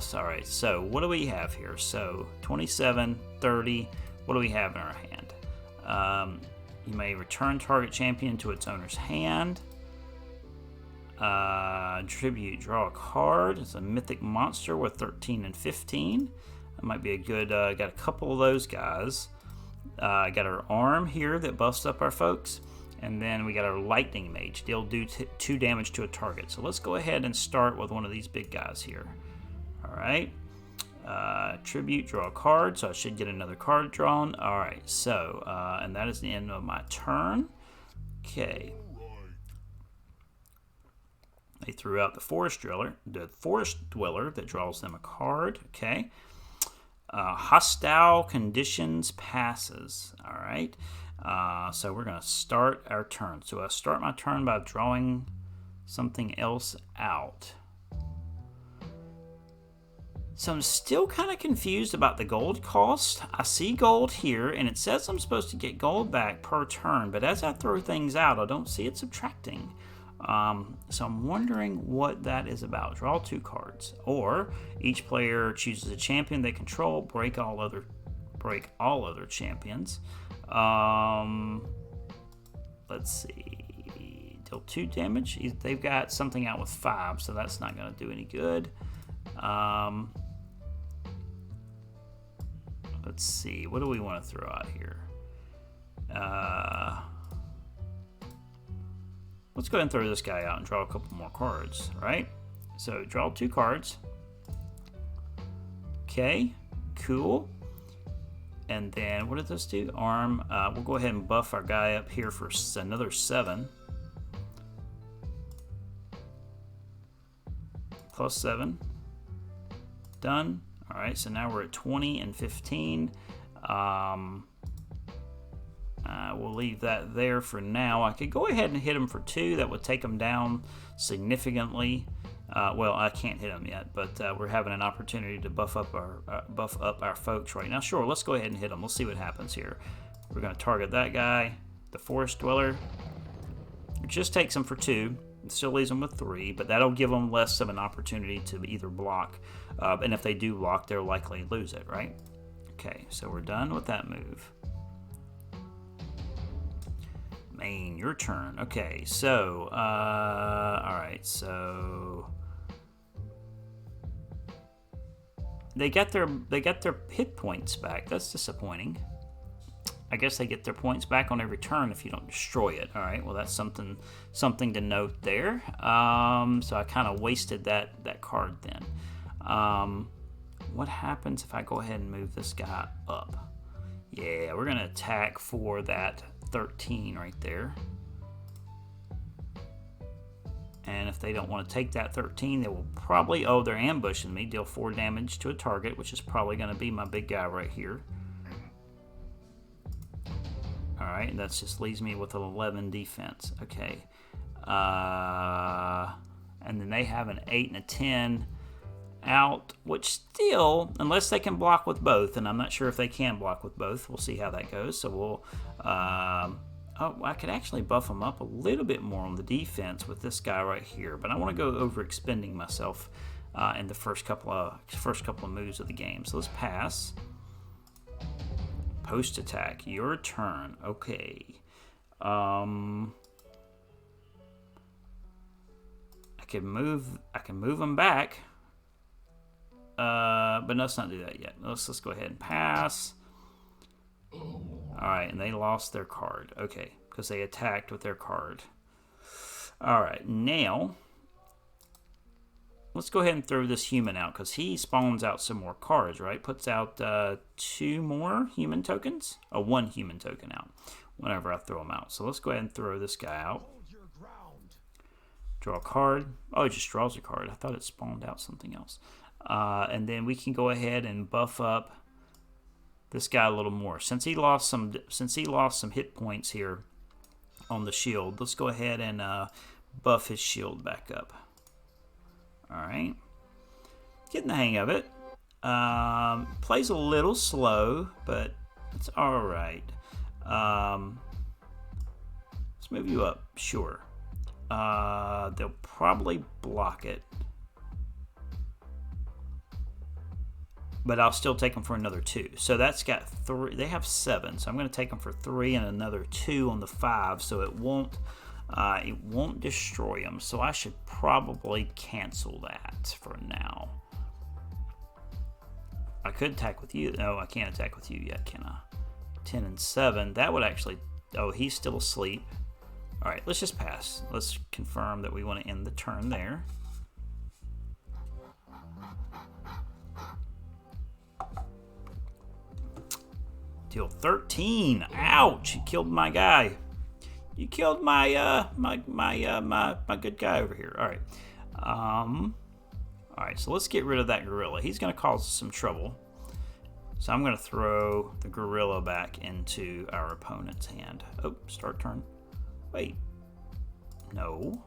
Sorry. So what do we have here? So 27, 30. What do we have in our hand? You may return target champion to its owner's hand. Tribute, draw a card. It's a mythic monster with 13 and 15. That might be a good, got a couple of those guys. Got our arm here that buffs up our folks. And then we got our lightning mage. They'll do 2 damage to a target. So let's go ahead and start with one of these big guys here. All right. Tribute, draw a card. So I should get another card drawn. All right. So, and that is the end of my turn. Okay. They threw out the forest dweller that draws them a card. Okay. Hostile conditions passes. All right. So we're going to start our turn. So I start my turn by drawing something else out. So I'm still kind of confused about the gold cost. I see gold here, and it says I'm supposed to get gold back per turn, but as I throw things out, I don't see it subtracting. So I'm wondering what that is about. Draw 2 cards. Or each player chooses a champion they control, break all other champions. Let's see. Deal 2 damage. They've got something out with 5, so that's not going to do any good. Let's see. What do we want to throw out here? Let's go ahead and throw this guy out and draw a couple more cards, right? So draw 2 cards. Okay, cool. And then what did this do? Arm. We'll go ahead and buff our guy up here for another 7. Plus 7. Done. All right, so now we're at 20 and 15. We'll leave that there for now. I could go ahead and hit him for 2. That would take him down significantly. Well, I can't hit him yet, but we're having an opportunity to buff up our folks right now. Sure, let's go ahead and hit him. Let's see what happens here. We're going to target that guy, the forest dweller. It just takes him for 2. It still leaves them with 3, but that'll give them less of an opportunity to either block. And if they do block, they're likely to lose it, right? Okay, so we're done with that move. Main, your turn. Okay, so, alright, so they got their hit points back. That's disappointing. I guess they get their points back on every turn if you don't destroy it. All right, well, that's something to note there. So I kind of wasted that card then. What happens if I go ahead and move this guy up? Yeah, we're going to attack for that 13 right there. And if they don't want to take that 13, they will probably, they're ambushing me, deal 4 damage to a target, which is probably going to be my big guy right here. Alright, that just leaves me with an 11 defense. Okay. And then they have an 8 and a 10. out, which still, unless they can block with both, and I'm not sure if they can block with both. We'll see how that goes. So we'll, oh, I could actually buff them up a little bit more on the defense with this guy right here, but I want to go over expending myself in the first couple of moves of the game. So let's pass. Post attack, your turn. Okay. I can move them back. But let's not do that yet. Let's go ahead and pass. Alright, and they lost their card. Okay, because they attacked with their card. Alright, now let's go ahead and throw this human out, because he spawns out some more cards, right? Puts out 2 more human tokens? Oh, 1 human token out whenever I throw him out. So let's go ahead and throw this guy out. Draw a card. Oh, it just draws a card. I thought it spawned out something else. And then we can go ahead and buff up this guy a little more. Since he lost some hit points here on the shield, let's go ahead and buff his shield back up. Alright. Getting the hang of it. Plays a little slow, but it's alright. Let's move you up. Sure. They'll probably block it. But I'll still take them for another 2. So that's got 3. They have 7. So I'm going to take them for 3 and another 2 on the 5. So it won't destroy them. So I should probably cancel that for now. I could attack with you. No, I can't attack with you yet, can I? 10 and 7. That would actually... Oh, he's still asleep. All right, let's just pass. Let's confirm that we want to end the turn there. Deal 13. Ouch! You killed my guy. You killed my my good guy over here. All right. All right. So let's get rid of that gorilla. He's going to cause some trouble. So I'm going to throw the gorilla back into our opponent's hand. Oh, start turn. Wait. No.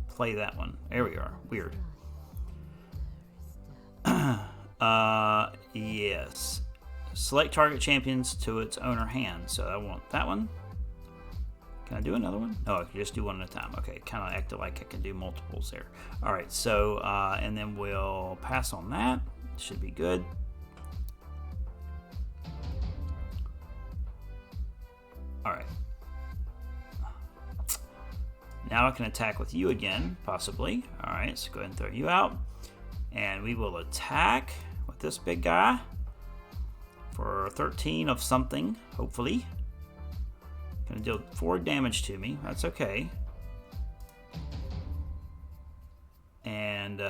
Play that one. There we are. Weird. Yes. Select target champions to its owner hand. So I want that one. Can I do another one? No, I can just do one at a time. Okay, kind of acted like I can do multiples there. All right, so, and then we'll pass on that. Should be good. All right. Now I can attack with you again, possibly. All right, so go ahead and throw you out. And we will attack with this big guy for 13 of something, hopefully. Gonna deal 4 damage to me. That's okay. And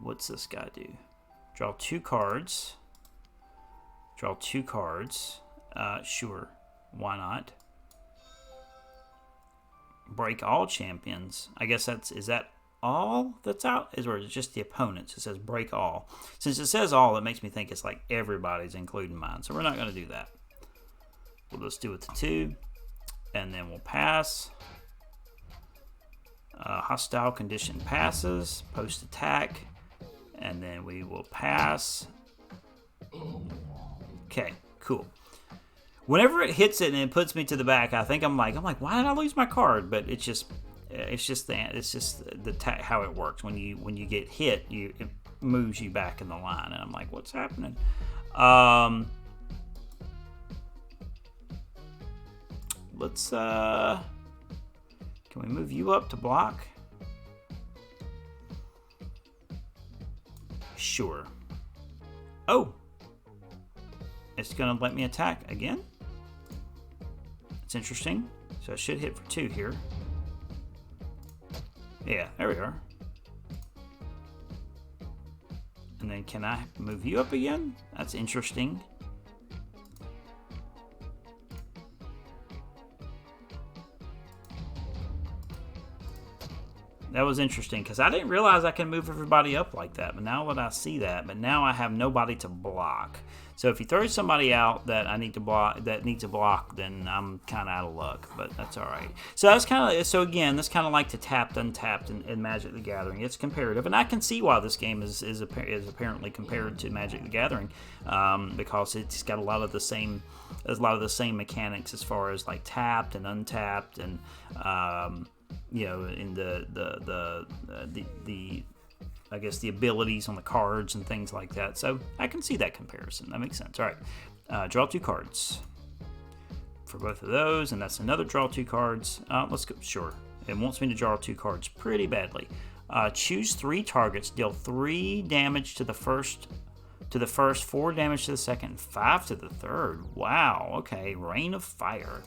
what's this guy do? Draw 2 cards. Draw 2 cards. Sure. Why not? Break all champions. I guess is that all that's out? Or is it just the opponents? It says break all. Since it says all, it makes me think it's like everybody's, including mine. So we're not going to do that. We'll just do it to 2. And then we'll pass. Hostile condition passes. Post attack. And then we will pass. Okay, cool. Whenever it hits it and it puts me to the back, I think I'm like, why did I lose my card? But it's just how it works. When you get hit, it moves you back in the line, and I'm like, what's happening? Let's can we move you up to block? Sure. Oh, it's gonna let me attack again. It's interesting. So I should hit for 2 here. Yeah, there we are. And then can I move you up again? That's interesting. That was interesting because I didn't realize I can move everybody up like that. But now that I see that, but now I have nobody to block. So if he throws somebody out that I need to block, that needs a block, then I'm kind of out of luck. But that's all right. So that's kind of again, that's kind of like the tapped, untapped in Magic the Gathering. It's comparative, and I can see why this game is apparently compared to Magic the Gathering, because it's got a lot of the same mechanics as far as like tapped and untapped and. In the I guess the abilities on the cards and things like that. So I can see that comparison. That makes sense. All right, draw 2 cards for both of those, and that's another draw 2 cards. Let's go. Sure, it wants me to draw 2 cards pretty badly. Choose 3 targets. Deal 3 damage to the first. 4 damage to the second, 5 to the third. Wow. Okay, Rain of Fire.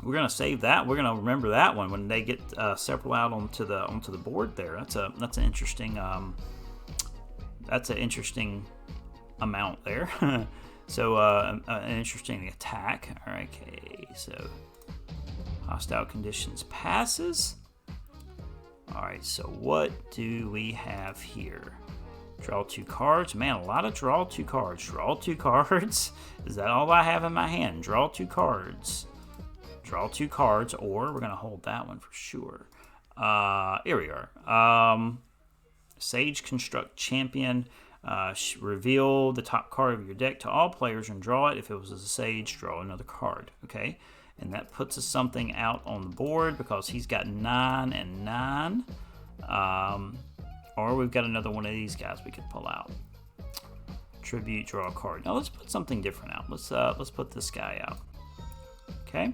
We're gonna save that. We're gonna remember that one when they get several out onto the board there. That's an interesting amount there. So an interesting attack. All right, okay. So hostile conditions passes. All right. So what do we have here? Draw 2 cards. Man, a lot of draw 2 cards. Draw 2 cards. Is that all I have in my hand? Draw 2 cards. Draw 2 cards, or we're going to hold that one for sure. Here we are. Sage Construct Champion. Reveal the top card of your deck to all players and draw it. If it was a Sage, draw another card. Okay, and that puts us something out on the board because he's got 9 and 9. Or we've got another one of these guys we could pull out. Tribute, draw a card. Now let's put something different out. Let's put this guy out. Okay.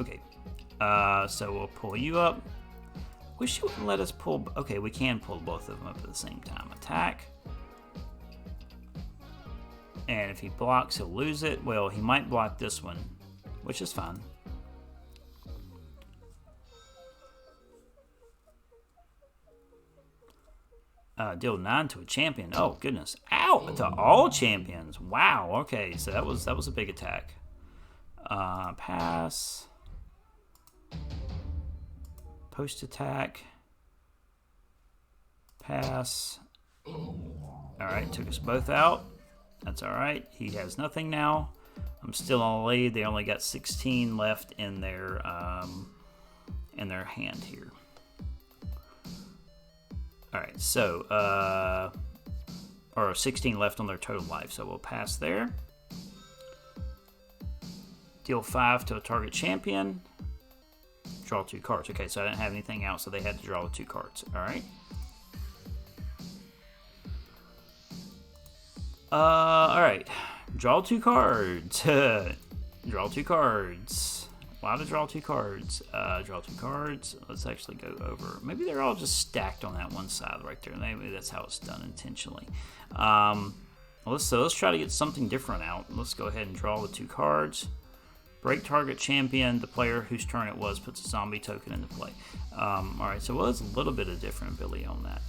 Okay, so we'll pull you up. Wish you wouldn't let us pull. Okay, we can pull both of them up at the same time. Attack. And if he blocks, he'll lose it. Well, he might block this one, which is fine. Deal 9 to a champion. Oh, goodness. Ow! To all champions. Wow, okay, so that was a big attack. Pass. Post attack. Pass. Alright, took us both out. That's alright. He has nothing now. I'm still on the lead. They only got 16 left in their hand here. Alright, so or 16 left on their total life, so we'll pass there. Deal 5 to a target champion. Draw 2 cards. Okay, so I didn't have anything out, so they had to draw 2 cards. Alright. Alright. Draw 2 cards. Draw 2 cards. Why to draw 2 cards? Draw 2 cards. Let's actually go over. Maybe they're all just stacked on that one side right there. Maybe that's how it's done intentionally. Let's try to get something different out. Let's go ahead and draw the 2 cards. Break target champion. The player whose turn it was puts a zombie token into play. Alright, so there's a little bit of different ability on that.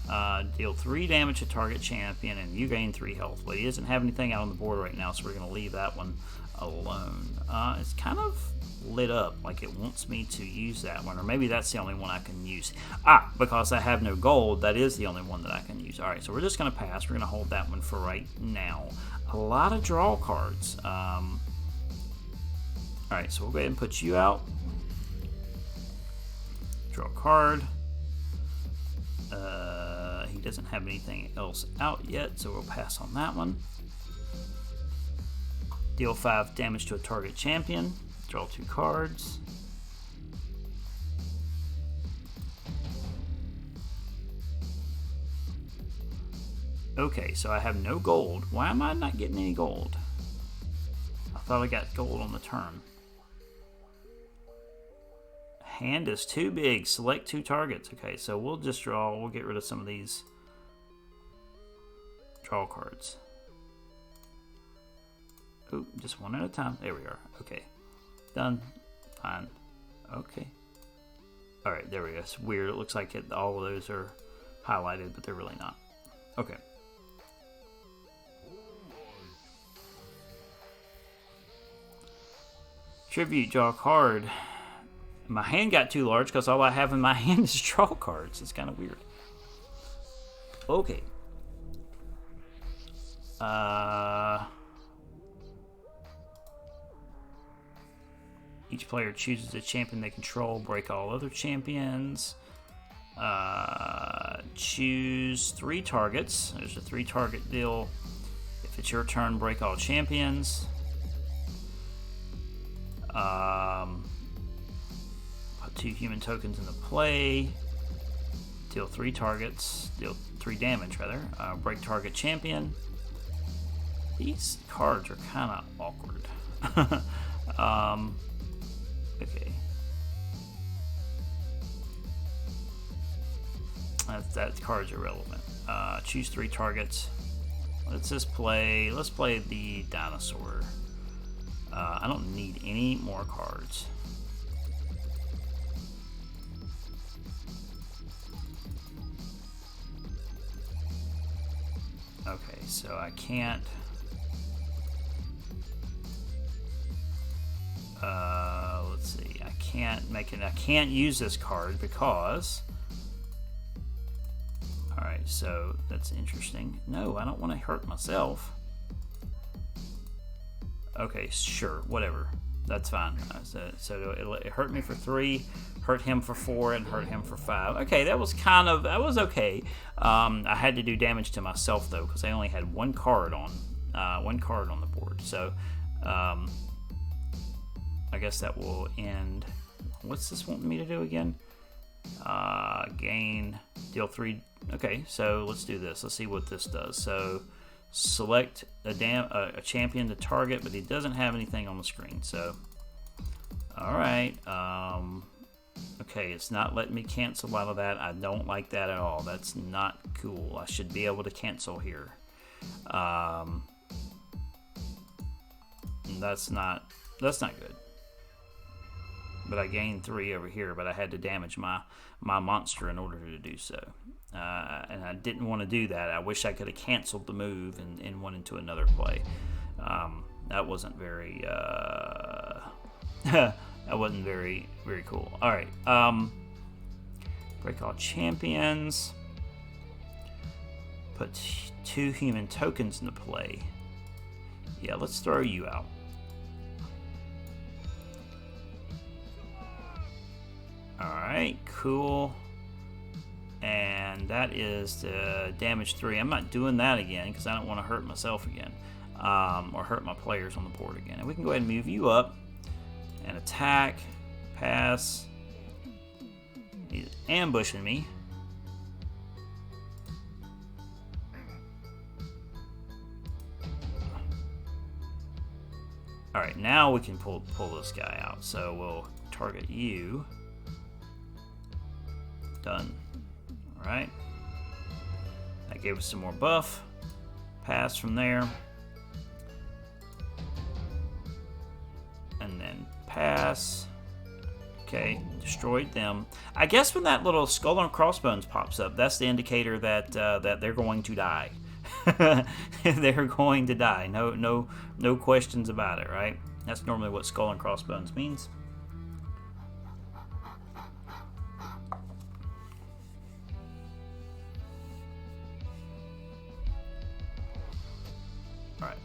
Deal 3 damage to target champion, and you gain 3 health. But he doesn't have anything out on the board right now, so we're going to leave that one alone. It's kind of lit up like it wants me to use that one, or maybe that's the only one I can use. Because I have no gold, that is the only one that I can use. Alright, so we're just going to pass. We're going to hold that one for right now. A lot of draw cards. Alright, so we'll go ahead and put you out. Draw a card. He doesn't have anything else out yet, so we'll pass on that one. Deal 5 damage to a target champion. Draw 2 cards. Okay, so I have no gold. Why am I not getting any gold? I thought I got gold on the turn. Hand is too big. Select 2 targets. Okay, so we'll just draw. We'll get rid of some of these draw cards. Oh, just one at a time. There we are. Okay. Done. Fine. Okay. Alright, there we go. It's weird. It looks like all of those are highlighted, but they're really not. Okay. Tribute, draw a card. My hand got too large because all I have in my hand is draw cards. It's kind of weird. Okay. Each player chooses a champion they control. Break all other champions. Choose 3 targets. There's a 3-target deal. If it's your turn, break all champions. Put 2 human tokens into play. Deal 3 targets. Deal 3 damage, rather. Break target champion. These cards are kind of awkward. Okay. That card's irrelevant. Choose 3 targets. Let's play the dinosaur. I don't need any more cards. Okay, so I can't. Let's see. I can't use this card because. Alright, so that's interesting. No, I don't want to hurt myself. Okay, sure, whatever. That's fine. So it hurt me for 3, hurt him for 4, and hurt him for 5. Okay, that was okay. I had to do damage to myself though because I only had one card on the board. So I guess that will end. What's this wanting me to do again? Gain, deal 3. Okay, so let's do this. Let's see what this does. So select a champion to target, but he doesn't have anything on the screen. So, all right. Okay, it's not letting me cancel out of that. I don't like that at all. That's not cool. I should be able to cancel here. That's not good. But I gained 3 over here, but I had to damage my monster in order to do so. And I didn't want to do that. I wish I could have canceled the move and went into another play. That wasn't very that wasn't very, very cool. All right. Break all champions. Put 2 human tokens into play. Yeah, let's throw you out. Alright, cool. And that is the damage 3. I'm not doing that again because I don't want to hurt myself again. Or hurt my players on the board again. And we can go ahead and move you up. And attack. Pass. He's ambushing me. Alright, now we can pull this guy out. So we'll target you. Done. Alright. That gave us some more buff. Pass from there. And then pass. Okay, destroyed them. I guess when that little skull and crossbones pops up, that's the indicator that that they're going to die. They're going to die. No questions about it, right? That's normally what skull and crossbones means. All right.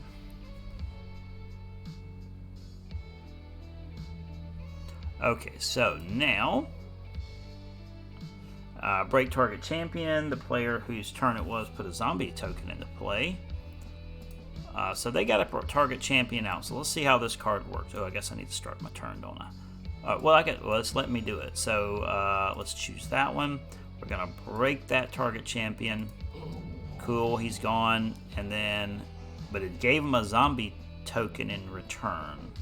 Okay, so now break target champion. The player whose turn it was put a zombie token into play. So they got a target champion out. So let's see how this card works. Oh, I guess I need to start my turn, don't I? Well, let's let me do it. So let's choose that one. We're gonna break that target champion. Cool, he's gone. And then, but it gave him a zombie token in return.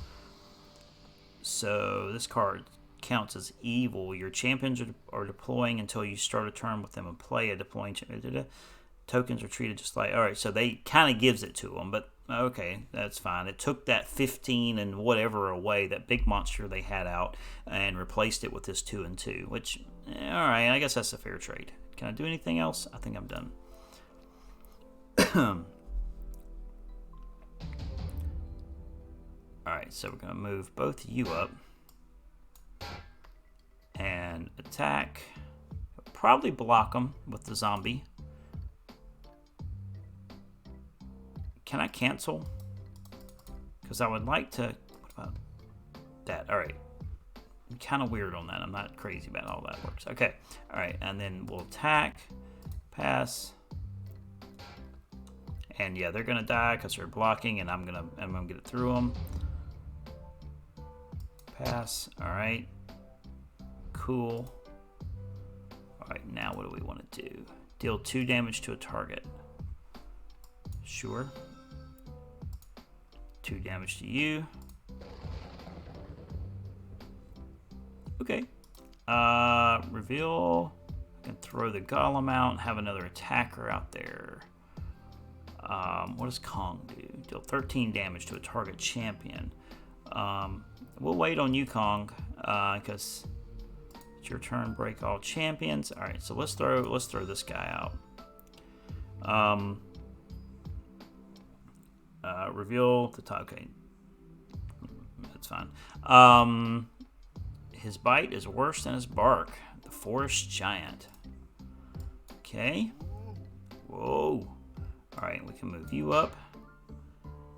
So this card counts as evil. Your champions are deploying until you start a turn with them and play a deploying tokens are treated just like. All right, so they kind of gives it to them, but okay, that's fine. It took that 15 and whatever away, that big monster they had out, and replaced it with this 2 and 2. Which, all right, I guess that's a fair trade. Can I do anything else? I think I'm done. Alright, so we're going to move both of you up. and attack. Probably block him with the zombie. Can I cancel? Because I would like to... What about that? Alright. I'm kind of weird on that. I'm not crazy about how that works. Okay. Alright, and then we'll attack. Pass. And yeah, they're going to die because they're blocking, and I'm gonna get it through them. Pass. Alright. Cool. Alright, now what do we want to do? Deal 2 damage to a target. Sure. 2 damage to you. Okay. Reveal. I can throw the golem out and have another attacker out there. What does Kong do? Deal 13 damage to a target champion. We'll wait on you, Kong, because it's your turn. Break all champions. All right, so let's throw this guy out. Reveal the top. Okay, that's fine. His bite is worse than his bark. The forest giant. Okay. Whoa. All right, we can move you up.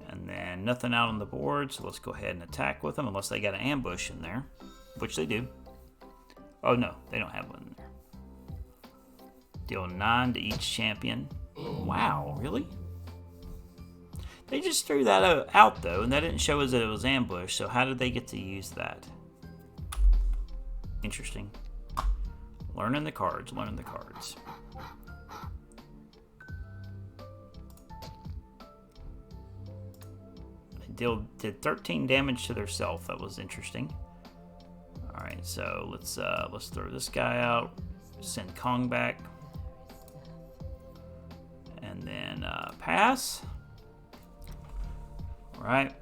And then nothing out on the board, so let's go ahead and attack with them, unless they got an ambush in there, which they do. Oh, no, they don't have one in there. Deal 9 to each champion. Wow, really? They just threw that out, though, and that didn't show us that it was ambush, so how did they get to use that? Interesting. Learning the cards, learning the cards. Did 13 damage to their self. That was interesting. All right, so let's throw this guy out. Send Kong back, and then pass. All right.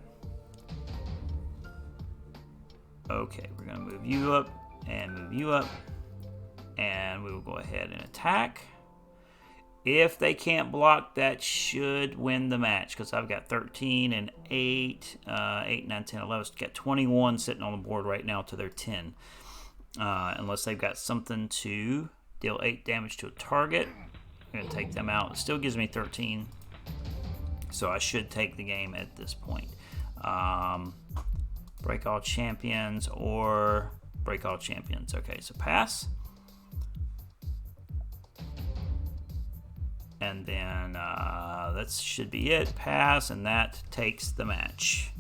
Okay, we're gonna move you up and move you up, and we will go ahead and attack. If they can't block, that should win the match, because I've got 13 and 8, 8, 9, 10, 11. Got 21 sitting on the board right now to their 10. Unless they've got something to deal 8 damage to a target. I'm going to take them out. It still gives me 13. So I should take the game at this point. Break all champions or break all champions. Okay, so pass. And then that should be it. Pass, and that takes the match.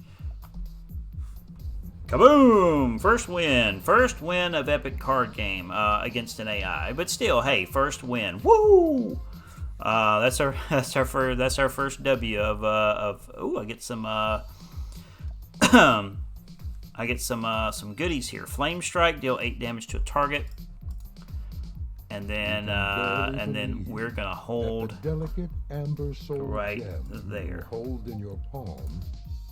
Kaboom! First win. First win of Epic Card Game against an AI. But still, hey, first win. Woo! That's our first W of ooh, I get some I get some goodies here. Flame Strike, deal 8 damage to a target. And then we're gonna hold the delicate amber soul right gem there. you hold in your palm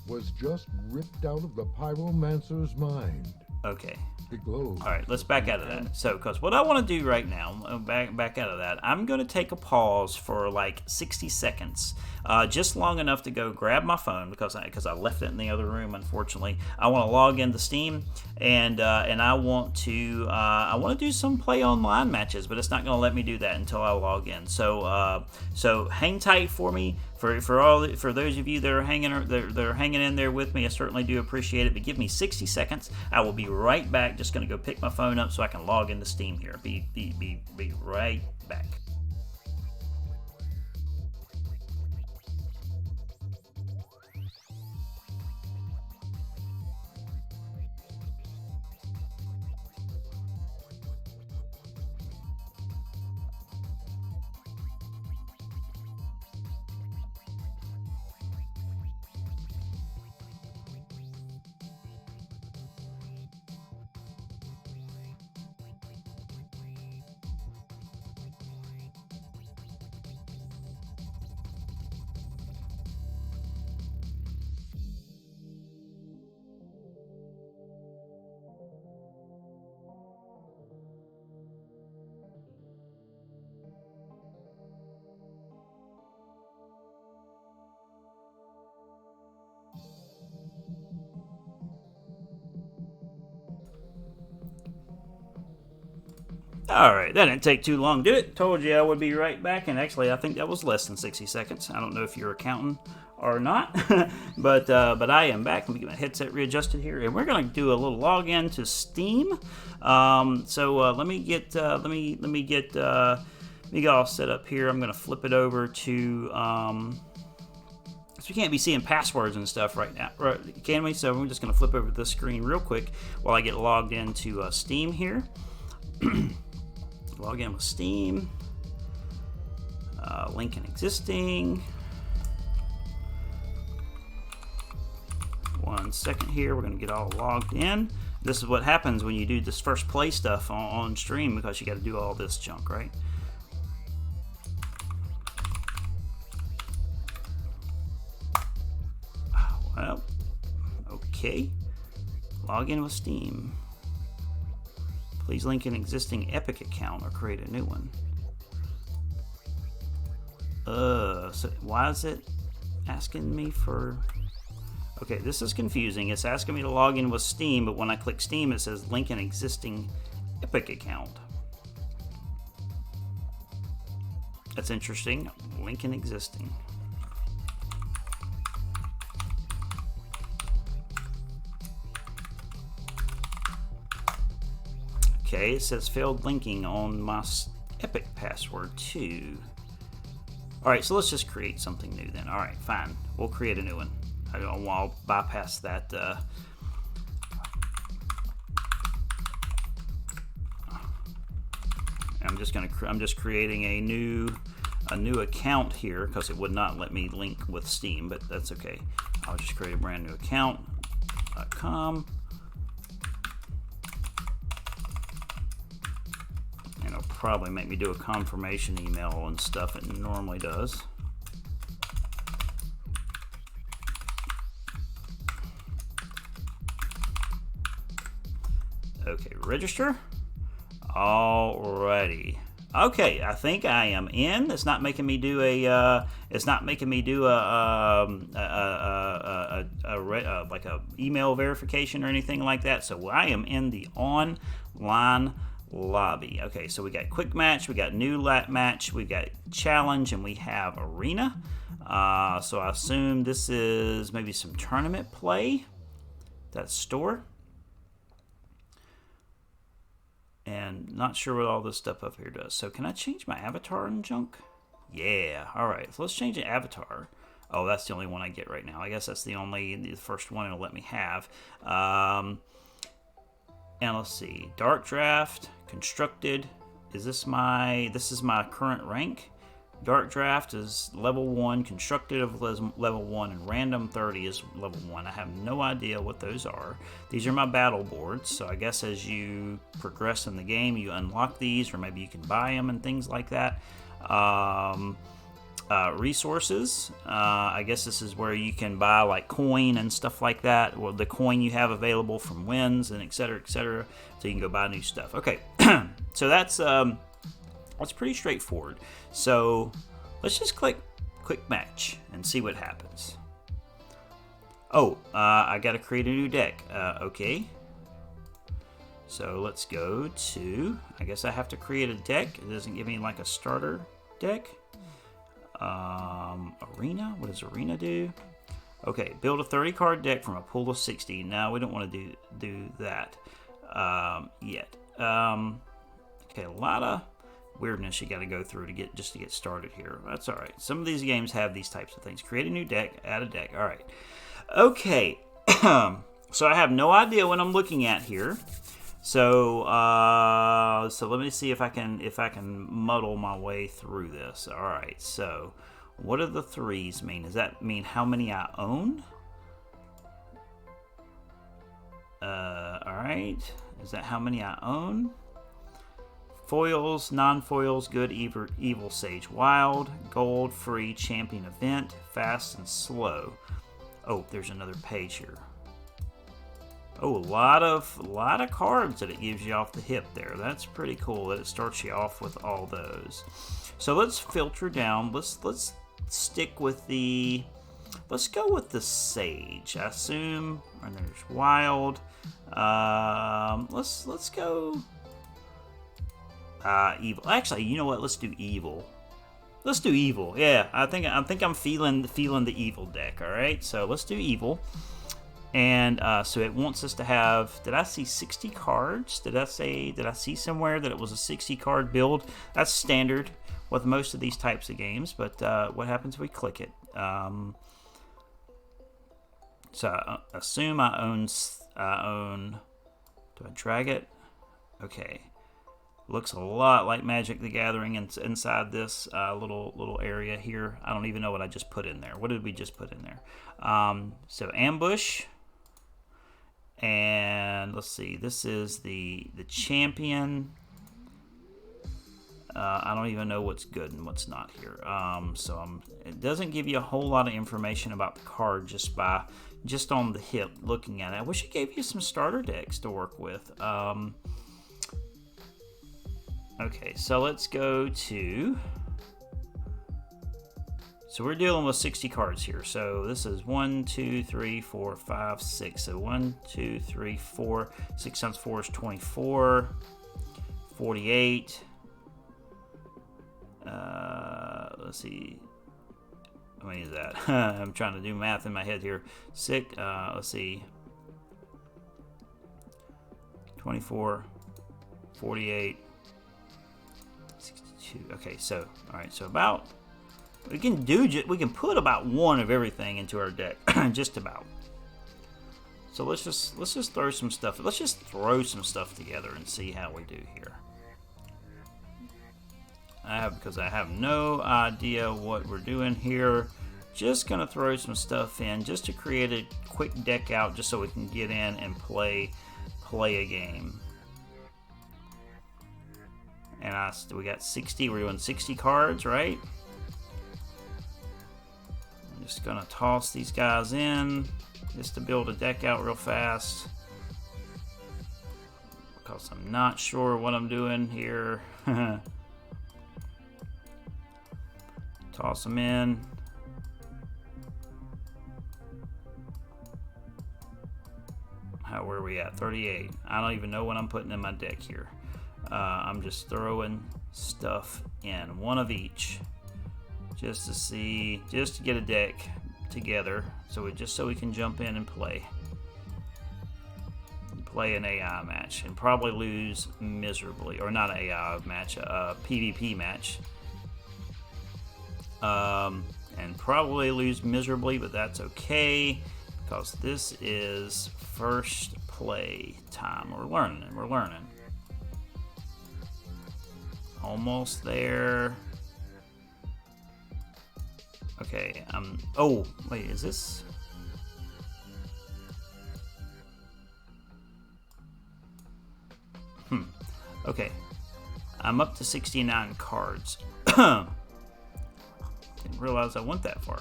was just ripped out of the pyromancer's mind. Okay. It glows. All right, let's back out of that. So, because what I want to do right now, back out of that, I'm going to take a pause for like 60 seconds, just long enough to go grab my phone because I left it in the other room. Unfortunately, I want to log into Steam and I want to do some play online matches, but it's not going to let me do that until I log in. So hang tight for me. For those of you that are hanging in there with me, I certainly do appreciate it. But give me 60 seconds. I will be right back. Just going to go pick my phone up so I can log into Steam here. Be right back. Alright, that didn't take too long, did it? Told you I would be right back, and actually I think that was less than 60 seconds. I don't know if you're counting or not, but I am back. Let me get my headset readjusted here, and we're going to do a little login to Steam. Let me get all set up here. I'm going to flip it over to... So we can't be seeing passwords and stuff right now, right, can we? So we're just going to flip over this screen real quick while I get logged into Steam here. Log in with Steam. Link in existing. 1 second here. We're going to get all logged in. This is what happens when you do this first play stuff on stream, because you got to do all this junk, right? Well, okay. Log in with Steam. Please link an existing Epic account or create a new one. So why is it asking me for... Okay, this is confusing. It's asking me to log in with Steam, but when I click Steam, it says link an existing Epic account. That's interesting. Link an existing. Okay, it says failed linking on my Epic password too. Alright, so let's just create something new then. Alright, fine. We'll create a new one. I'll bypass that. I'm just creating a new account here because it would not let me link with Steam, but that's okay. I'll just create a brand new account. .com. And it'll probably make me do a confirmation email and stuff it normally does. Okay, register. Alrighty. Okay, I think I am in. It's not making me do a. Like a email verification or anything like that. So I am in the online lobby. Okay, so we got quick match, we got new match, we got challenge, and we have arena. So I assume this is maybe some tournament play. That's store. And not sure what all this stuff up here does. So can I change my avatar and junk? Yeah. All right. So let's change the avatar. Oh, that's the only one I get right now. I guess that's the first one it'll let me have. And let's see. Dark draft, constructed. This is my current rank. Dark draft is level 1, constructed of level 1, and random 30 is level 1. I have no idea what those are. These are my battle boards, so I guess as you progress in the game, you unlock these, or maybe you can buy them and things like that. Resources. I guess this is where you can buy like coin and stuff like that. Well, the coin you have available from wins and et cetera, so you can go buy new stuff. Okay, so that's pretty straightforward. So let's just click quick match and see what happens. Oh, I got to create a new deck. Okay. So let's go to, I guess I have to create a deck. It doesn't give me like a starter deck. Arena, what does Arena do? Okay, build a 30 card deck from a pool of 60. Now we don't want to do that yet. Okay, a lot of weirdness you got to go through to get started here. That's all right. Some of these games have these types of things. Create a new deck, add a deck. All right. Okay. So I have no idea what I'm looking at here. So let me see if I can muddle my way through this. All right. So what do the threes mean? Does that mean how many I own? All right. Is that how many I own? Foils, non-foils, good, evil, sage, wild, gold, free, champion, event, fast, and slow. Oh, there's another page here. Oh, a lot of cards that it gives you off the hip there. That's pretty cool that it starts you off with all those. So let's filter down. Let's stick with the. Let's go with the sage. I assume. And there's wild. Let's go. Evil. Actually, you know what? Let's do evil. Let's do evil. Yeah, I think I'm feeling the evil deck. All right, so let's do evil. And so it wants us to have. Did I see 60 cards? Did I see somewhere that it was a 60 card build? That's standard with most of these types of games. But what happens if we click it? So I assume I own. Do I drag it? Okay. Looks a lot like Magic the Gathering inside this little area here. I don't even know what I just put in there. What did we just put in there? So ambush. And let's see. This is the champion. I don't even know what's good and what's not here. It doesn't give you a whole lot of information about the card just on the hip looking at it. I wish it gave you some starter decks to work with. Okay, so let's go to. So we're dealing with 60 cards here. So this is 1, 2, 3, 4, 5, 6. So 1, 2, 3, 4. 6 times 4 is 24. 48. Let's see. How many is that? I'm trying to do math in my head here. Let's see. 24. 48. 62. Okay, so all right. So about. We can put about one of everything into our deck, just about. So let's just throw some stuff. Let's just throw some stuff together and see how we do here. Because I have no idea what we're doing here. Just gonna throw some stuff in just to create a quick deck out, just so we can get in and play a game. And we got 60. We're doing 60 cards, right? Just gonna toss these guys in just to build a deck out real fast, because I'm not sure what I'm doing here. Toss them in. Where are we at? 38. I don't even know what I'm putting in my deck here. I'm just throwing stuff in, one of each. Just to get a deck together, so we can jump in and play an AI match and probably lose miserably, or not an AI match, a PvP match, and probably lose miserably, but that's okay because this is first play time. We're learning. Almost there. Okay, oh, wait, is this? Okay. I'm up to 69 cards. Didn't realize I went that far.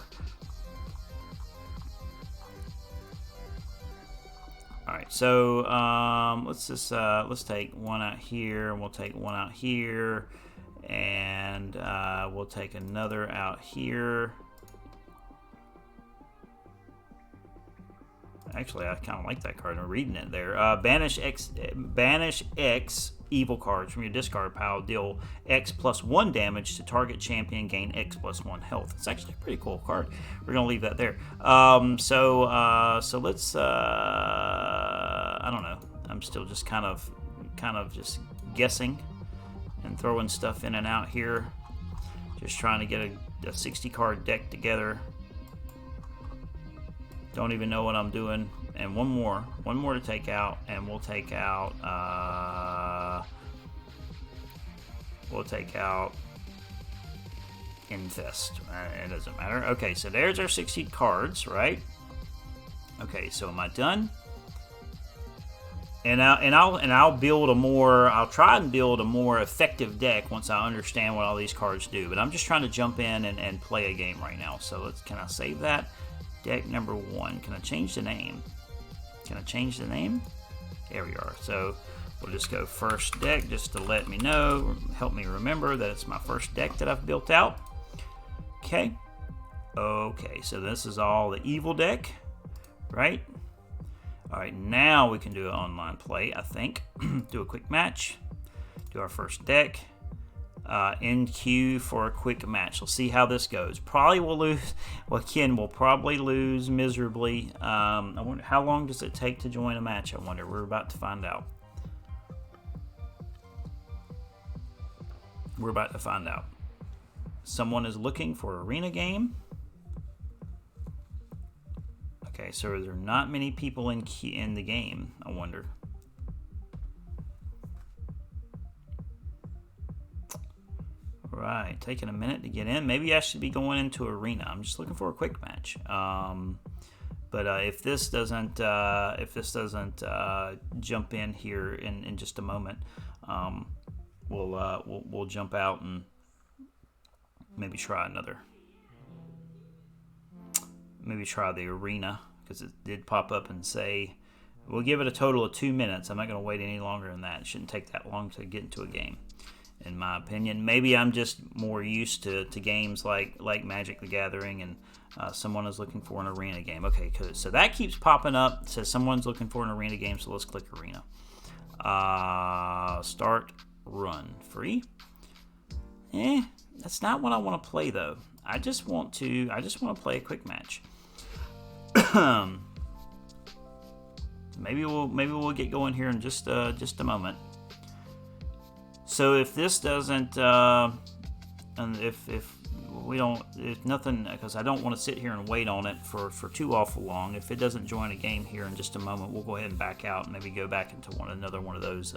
Alright, so let's take one out here, and we'll take one out here, and we'll take another out here. Actually, I kind of like that card. I'm reading it there. Banish X evil cards from your discard pile. Deal X plus 1 damage to target champion. Gain X plus 1 health. It's actually a pretty cool card. We're gonna leave that there. So let's. I don't know. I'm still just kind of just guessing and throwing stuff in and out here. Just trying to get a 60 card deck together. Don't even know what I'm doing. And one more to take out, and we'll take out Infest. It doesn't matter. Okay, so there's our 60 cards, right? Okay, so am I done? And I'll build I'll try and build a more effective deck once I understand what all these cards do. But I'm just trying to jump in and play a game right now. So can I save that? Deck number 1. Can I change the name? There we are. So we'll just go first deck just to let me know, help me remember that it's my first deck that I've built out. Okay, so this is all the evil deck, right? All right, now we can do an online play, I think. Do a quick match, do our first deck. in queue for a quick match. We'll see how this goes. Probably will lose. Well, Ken will probably lose miserably. I wonder how long does it take to join a match. I wonder. We're about to find out. We're about to find out. Someone is looking for arena game. Okay, so there are not many people in the game. I wonder. Right, taking a minute to get in. Maybe I should be going into arena. I'm just looking for a quick match. But if this doesn't jump in here in just a moment, we'll jump out and maybe try another. Maybe try the arena, because it did pop up and say we'll give it a total of 2 minutes. I'm not going to wait any longer than that. It shouldn't take that long to get into a game, in my opinion. Maybe I'm just more used to games like Magic the Gathering, and someone is looking for an arena game. Okay, so that keeps popping up. It says someone's looking for an arena game, so let's click arena. Start run. Free? That's not what I want to play, though. I just want to play a quick match. Maybe we'll get going here in just a moment. So if this doesn't, and if nothing, because I don't want to sit here and wait on it for too awful long. If it doesn't join a game here in just a moment, we'll go ahead and back out and maybe go back into another one of those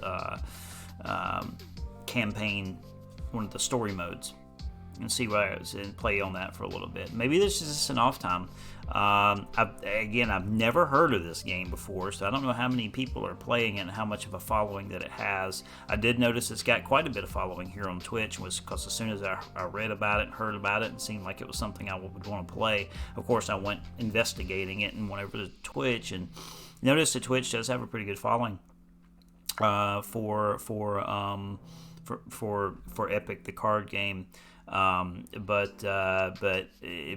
campaign, one of the story modes, and see what I was and play on that for a little bit. Maybe this is just an off time. I've never heard of this game before, so I don't know how many people are playing it and how much of a following that it has. I did notice it's got quite a bit of following here on Twitch, was because as soon as I read about it and heard about it, and seemed like it was something I would want to play. Of course, I went investigating it and went over to Twitch and noticed that Twitch does have a pretty good following for Epic, the card game. But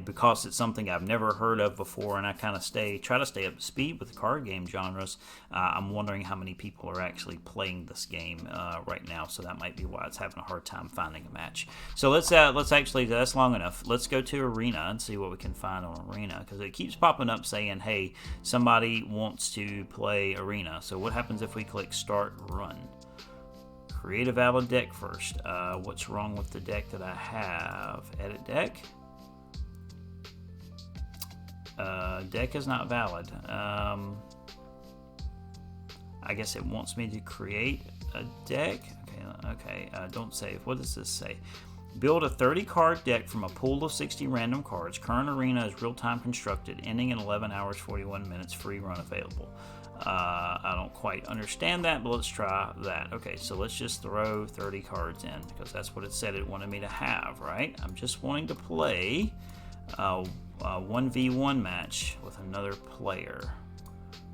because it's something I've never heard of before, and I kind of try to stay up to speed with the card game genres, I'm wondering how many people are actually playing this game right now. So that might be why it's having a hard time finding a match. So let's actually, that's long enough. Let's go to arena and see what we can find on arena, because it keeps popping up saying, hey, somebody wants to play arena. So what happens if we click start run? Create a valid deck first. What's wrong with the deck that I have? Edit deck. Deck is not valid. I guess it wants me to create a deck. Okay. Don't save. What does this say? Build a 30-card deck from a pool of 60 random cards. Current arena is real-time constructed, ending in 11 hours, 41 minutes. Free run available. I don't quite understand that, but let's try that. Okay, so let's just throw 30 cards in, because that's what it said it wanted me to have, right? I'm just wanting to play a 1v1 match with another player.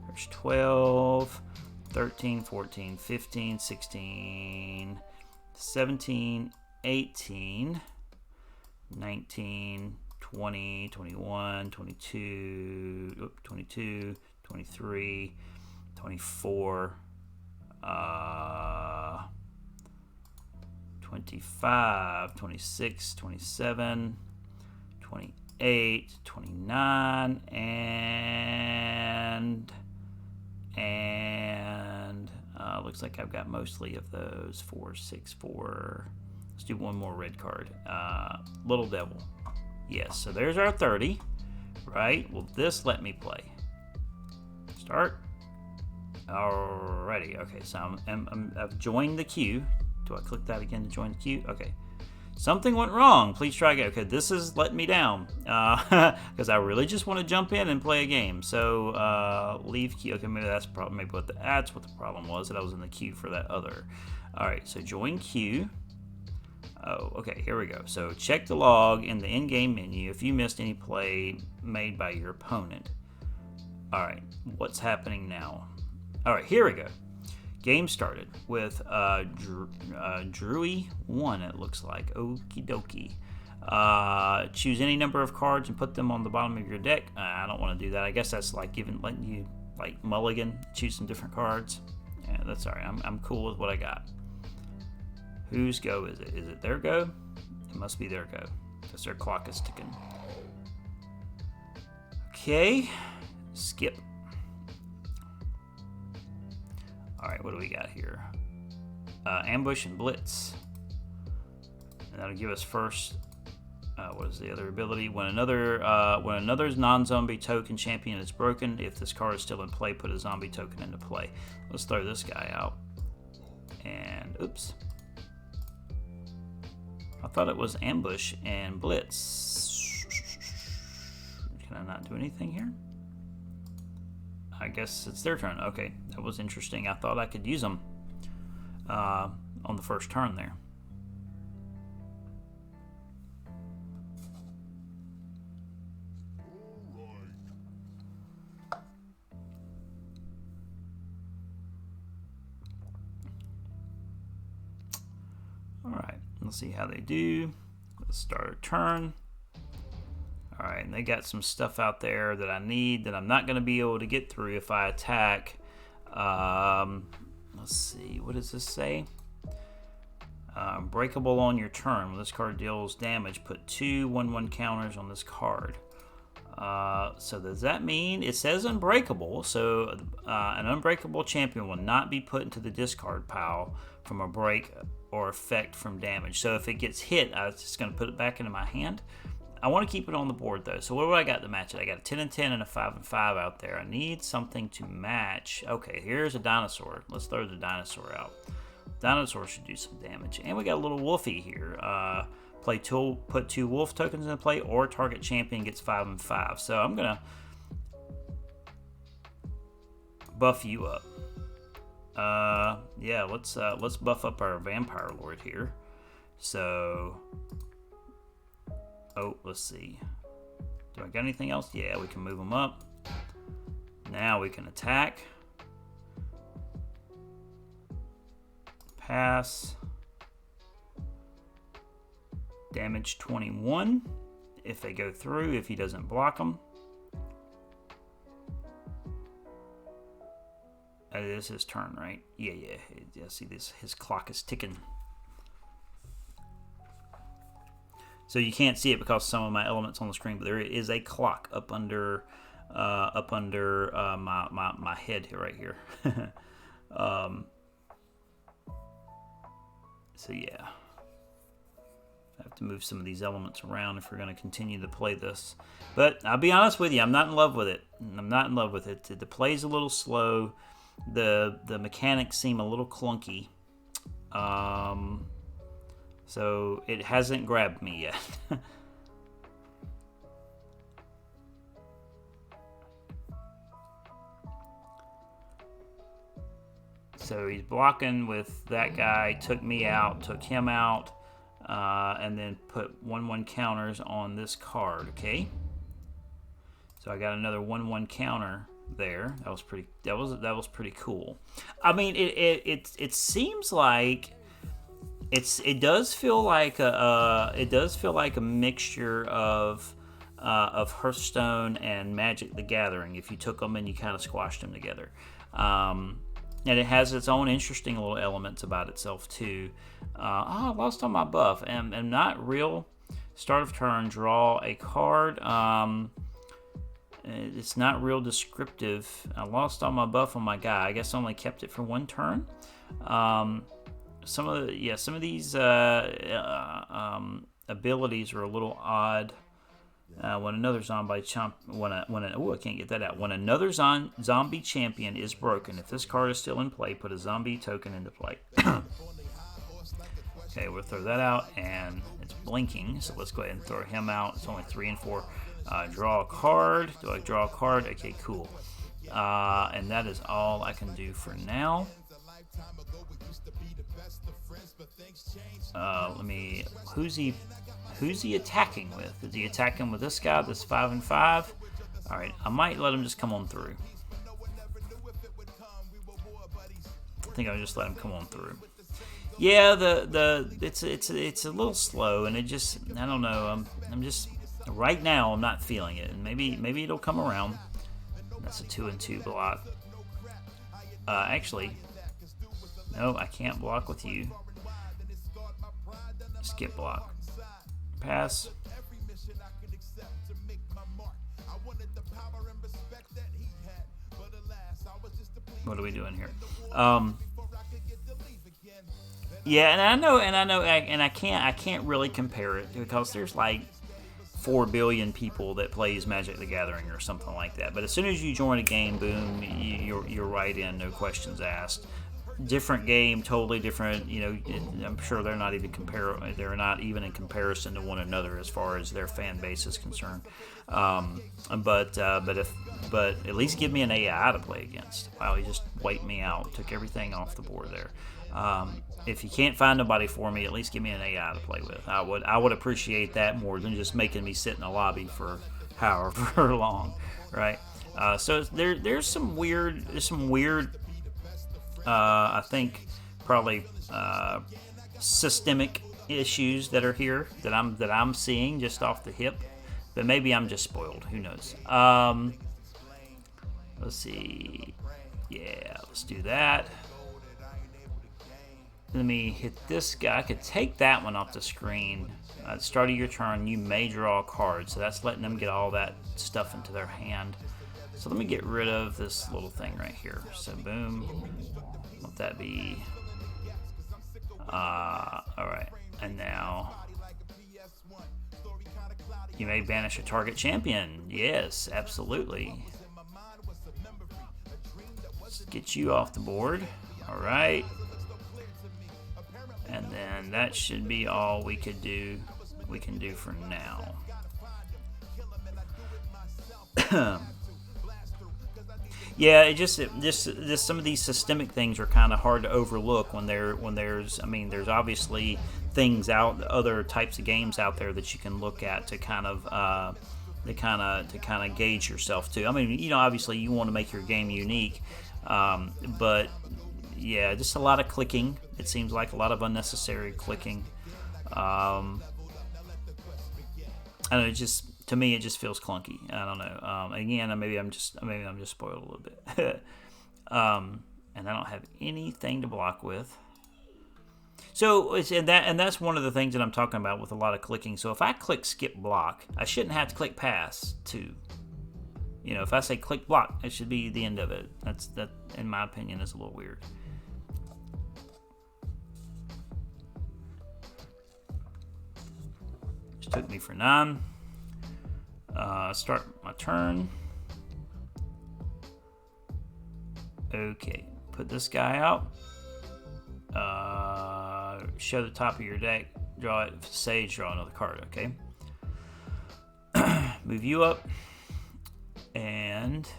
There's 12, 13, 14, 15, 16, 17, 18, 19, 20, 21, 22, 22, 23, 24, 25, 26, 27, 28, 29, and looks like I've got mostly of those. 4, 6, 4. Let's do one more red card. Little Devil. Yes, so there's our 30, right? Will this let me play? Start. Alrighty. Okay, so I've joined the queue. Do I click that again to join the queue? Okay. Something went wrong. Please try again. Okay, this is letting me down because I really just want to jump in and play a game. So leave queue. Okay, maybe that's the problem. Maybe that's what the problem was, that I was in the queue for that other. All right, so join queue. Oh, okay, here we go. So check the log in the in-game menu if you missed any play made by your opponent. All right, what's happening now? All right, here we go. Game started with Drewy 1, it looks like. Okie dokie. Choose any number of cards and put them on the bottom of your deck. I don't want to do that. I guess that's like letting you like mulligan, choose some different cards. Yeah, that's all right. I'm cool with what I got. Whose go is it? Is it their go? It must be their go, because their clock is ticking. Okay, skip. Alright, what do we got here? Ambush and Blitz. And that'll give us first. What is the other ability? When another's non-zombie token champion is broken, if this card is still in play, put a zombie token into play. Let's throw this guy out. And oops. I thought it was Ambush and Blitz. Can I not do anything here? I guess it's their turn. Okay, that was interesting. I thought I could use them on the first turn there. Alright, let's see how they do. Let's start a turn. Alright, and they got some stuff out there that I need that I'm not going to be able to get through if I attack. Let's see, what does this say? Breakable on your turn. When this card deals damage, put 2 1/1 counters on this card. So does that mean it says unbreakable? So an unbreakable champion will not be put into the discard pile from a break or effect from damage. So if it gets hit, I'm just going to put it back into my hand. I want to keep it on the board though. So what do I got to match it? I got a 10 and 10 and a 5 and 5 out there. I need something to match. Okay, here's a dinosaur. Let's throw the dinosaur out. Dinosaur should do some damage. And we got a little wolfie here. Put 2 wolf tokens in play, or target champion gets 5 and 5. So I'm gonna buff you up. Yeah, let's buff up our vampire lord here. So, let's see. Do I got anything else? Yeah, we can move him up. Now we can attack. Pass. Damage 21 if they go through, if he doesn't block them. It is his turn, right? Yeah. See, his clock is ticking. So you can't see it because some of my elements on the screen, but there is a clock up under my head here, right here. So yeah, I have to move some of these elements around if we're going to continue to play this. But I'll be honest with you, I'm not in love with it. The play's a little slow. The mechanics seem a little clunky. So it hasn't grabbed me yet. So he's blocking with that guy, took me out, took him out, and then put 1/1 counters on this card, okay? So I got another 1/1 counter there. That was pretty cool. I mean, it seems like it does feel like a mixture of Hearthstone and Magic the Gathering if you took them and you kind of squashed them together. And it has its own interesting little elements about itself too. I lost on my buff and not real. Start of turn, draw a card. It's not real descriptive. I lost all my buff on my guy. I guess I only kept it for 1 turn. Some of these abilities are a little odd. When another zombie I can't get that out. When another zombie champion is broken, if this card is still in play, put a zombie token into play. Okay, we'll throw that out, and it's blinking, so let's go ahead and throw him out. It's only 3 and 4. Draw a card. Do I draw a card? Okay, cool. And that is all I can do for now. Who's he attacking with? Is he attacking with this guy, this 5 and 5? All right, I might let him just come on through. I think I'll just let him come on through. Yeah, it's a little slow, and it just, I don't know. I'm just right now I'm not feeling it, and maybe it'll come around. That's a 2 and 2 block. Actually, no, I can't block with you. Skip block. Pass. What are we doing here? Yeah, and I can't really compare it because there's like 4 billion people that plays Magic the Gathering or something like that. But as soon as you join a game, boom, you're right in, no questions asked. Different game, totally different. You know, I'm sure they're not even in comparison to one another as far as their fan base is concerned. But at least give me an AI to play against. Wow, he just wiped me out, took everything off the board there. If you can't find nobody for me, at least give me an AI to play with. I would appreciate that more than just making me sit in a lobby for however long, right? So there's some weird. I think probably systemic issues that are here that I'm seeing just off the hip, but maybe I'm just spoiled. Who knows? Let's see. Yeah, let's do that. Let me hit this guy. I could take that one off the screen. At the start of your turn, you may draw a card, so that's letting them get all that stuff into their hand. So let me get rid of this little thing right here. So boom. Let that be. Alright. And now you may banish a target champion. Yes, absolutely. Let's get you off the board. Alright. And then that should be all we can do for now. Yeah, it just some of these systemic things are kind of hard to overlook when there's obviously things other types of games out there that you can look at to kind of gauge yourself to. I mean, you know, obviously you want to make your game unique, but yeah, just a lot of clicking. It seems like a lot of unnecessary clicking. And it just, to me, it just feels clunky. I don't know. Again, maybe I'm just spoiled a little bit. And I don't have anything to block with. So that's one of the things that I'm talking about with a lot of clicking. So if I click skip block, I shouldn't have to click pass too. You know, if I say click block, it should be the end of it. That, in my opinion, is a little weird. Just took me for 9. Start my turn. Okay, put this guy out. Show the top of your deck. Draw it. Sage, draw another card. Okay. Move you up. And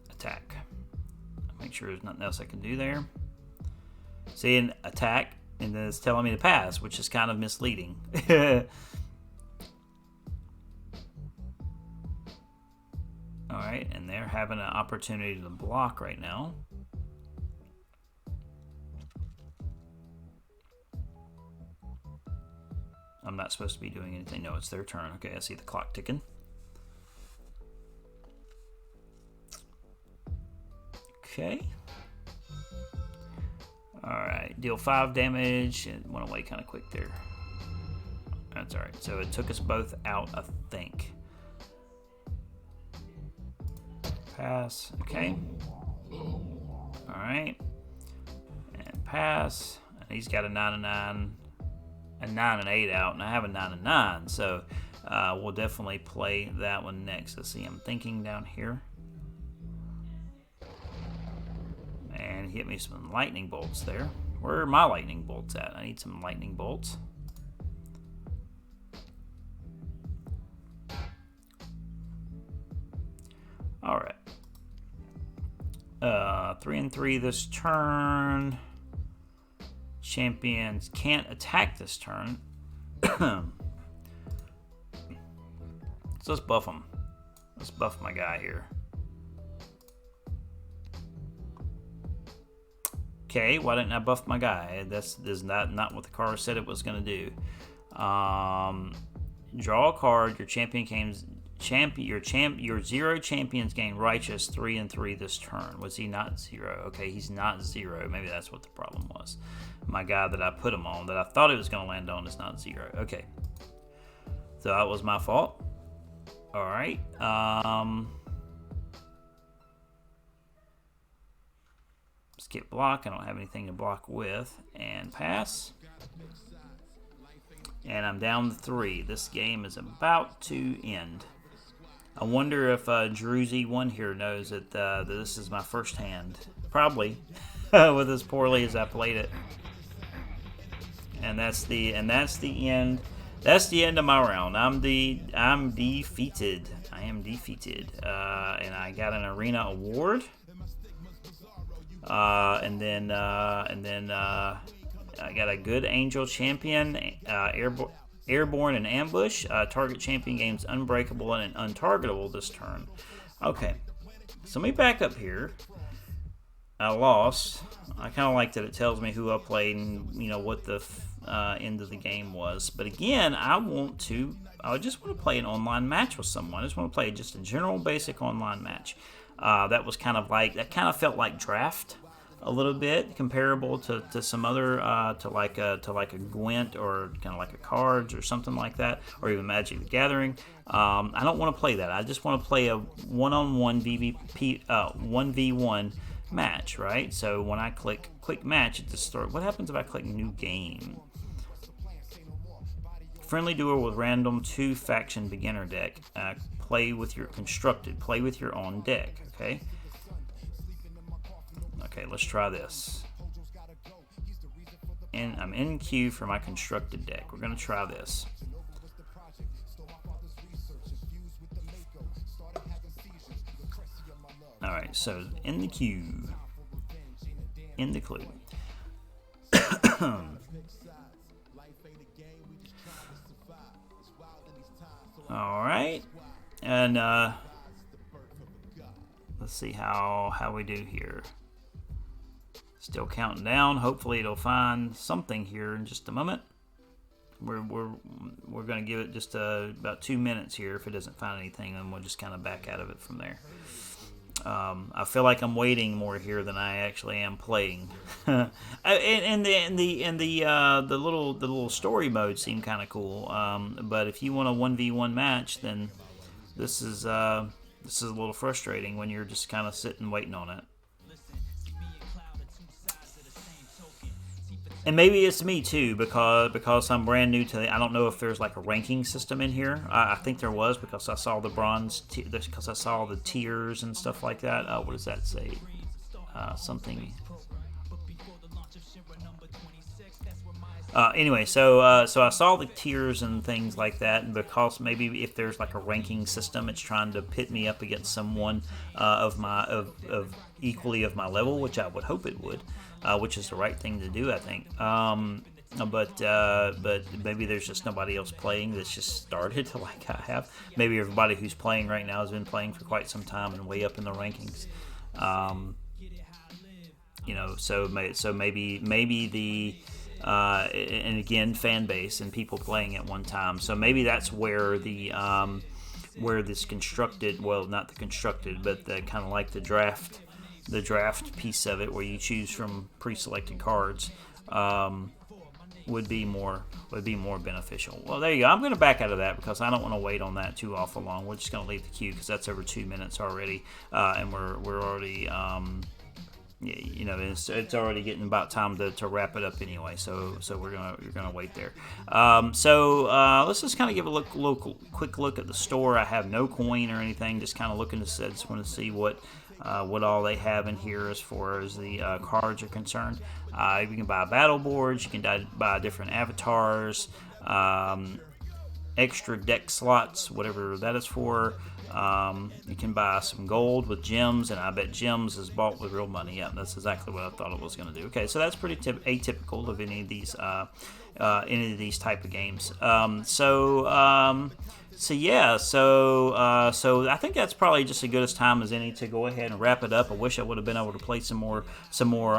attack. Make sure there's nothing else I can do there. See, an attack, and then it's telling me to pass, which is kind of misleading. Alright, and they're having an opportunity to block right now. I'm not supposed to be doing anything. No, it's their turn. Okay, I see the clock ticking. Okay. Alright, deal 5 damage. It went away kind of quick there. That's alright. So it took us both out, I think. Pass. Okay. Alright. And pass. And he's got a 9 and 9. A 9 and 8 out, and I have a 9 and 9. So we'll definitely play that one next. Let's see. I'm thinking down here. And he hit me some lightning bolts there. Where are my lightning bolts at? I need some lightning bolts. Alright. 3 and 3 this turn. Champions can't attack this turn. So let's buff him. Let's buff my guy here. Okay, why didn't I buff my guy? This is not what the card said it was going to do. Draw a card. Your champion Your 0 champions gain righteous 3 and 3 this turn. Was he not 0? Okay, he's not 0. Maybe that's what the problem was. My guy that I put him on, that I thought it was going to land on, is not 0. Okay, so that was my fault. All right. Skip block. I don't have anything to block with, and pass. And I'm down to 3. This game is about to end. I wonder if Druzy1 here knows that this is my first hand. Probably, with as poorly as I played it. And that's the end. That's the end of my round. I'm defeated. I am defeated. And I got an arena award. And then I got a good angel champion, airborne and ambush. Target champion gains unbreakable and untargetable this turn. Okay, so let me back up here. I lost. I kind of like that it tells me who I played and what the end of the game was. But again, I just want to play an online match with someone. I just want to play just a general basic online match. That felt like draft a little bit, comparable to some other to like a Gwent or kind of like a Cards or something like that, or even Magic the Gathering. I don't want to play that. I just want to play a one-on-one 1v1 match, right? So when I click quick match at the start, what happens if I click new game? Friendly duel with random 2 faction beginner deck. Play with your own deck. Okay, let's try this. And I'm in queue for my constructed deck. We're going to try this. Alright, so in the queue. In the clue. Alright. And let's see how we do here. Still counting down. Hopefully it'll find something here in just a moment. We're going to give it just about 2 minutes here. If it doesn't find anything, then we'll just kind of back out of it from there. I feel like I'm waiting more here than I actually am playing. and the little story mode seemed kind of cool. But if you want a 1v1 match, then this is a little frustrating when you're just kind of sitting waiting on it. And maybe it's me too, because I'm brand new to I don't know if there's like a ranking system in here. I think there was, because I saw the bronze, because I saw the tiers and stuff like that. What does that say? Something. Anyway, so I saw the tiers and things like that, and because maybe if there's like a ranking system, it's trying to pit me up against someone of equally of my level, which I would hope it would. Which is the right thing to do, I think. But maybe there's just nobody else playing that's just started like I have. Maybe everybody who's playing right now has been playing for quite some time and way up in the rankings. So maybe the and again, fan base and people playing at one time. So maybe that's where where this constructed, well, not the constructed, but the kind of like the draft piece of it, where you choose from pre-selected cards, would be more beneficial. Well, there you go. I'm going to back out of that because I don't want to wait on that too awful long. We're just going to leave the queue because that's over 2 minutes already, and we're already it's already getting about time to wrap it up anyway. So you're gonna wait there. Let's just kind of give a quick look at the store. I have no coin or anything. Just kind of looking to just want to see what all they have in here as far as the cards are concerned. You can buy battle boards. You can buy different avatars, extra deck slots, whatever that is for. You can buy some gold with gems, and I bet gems is bought with real money. Yeah, that's exactly what I thought it was going to do. Okay, so that's pretty atypical of any of these type of games. So yeah, so I think that's probably just as good as time as any to go ahead and wrap it up. I wish I would have been able to play some more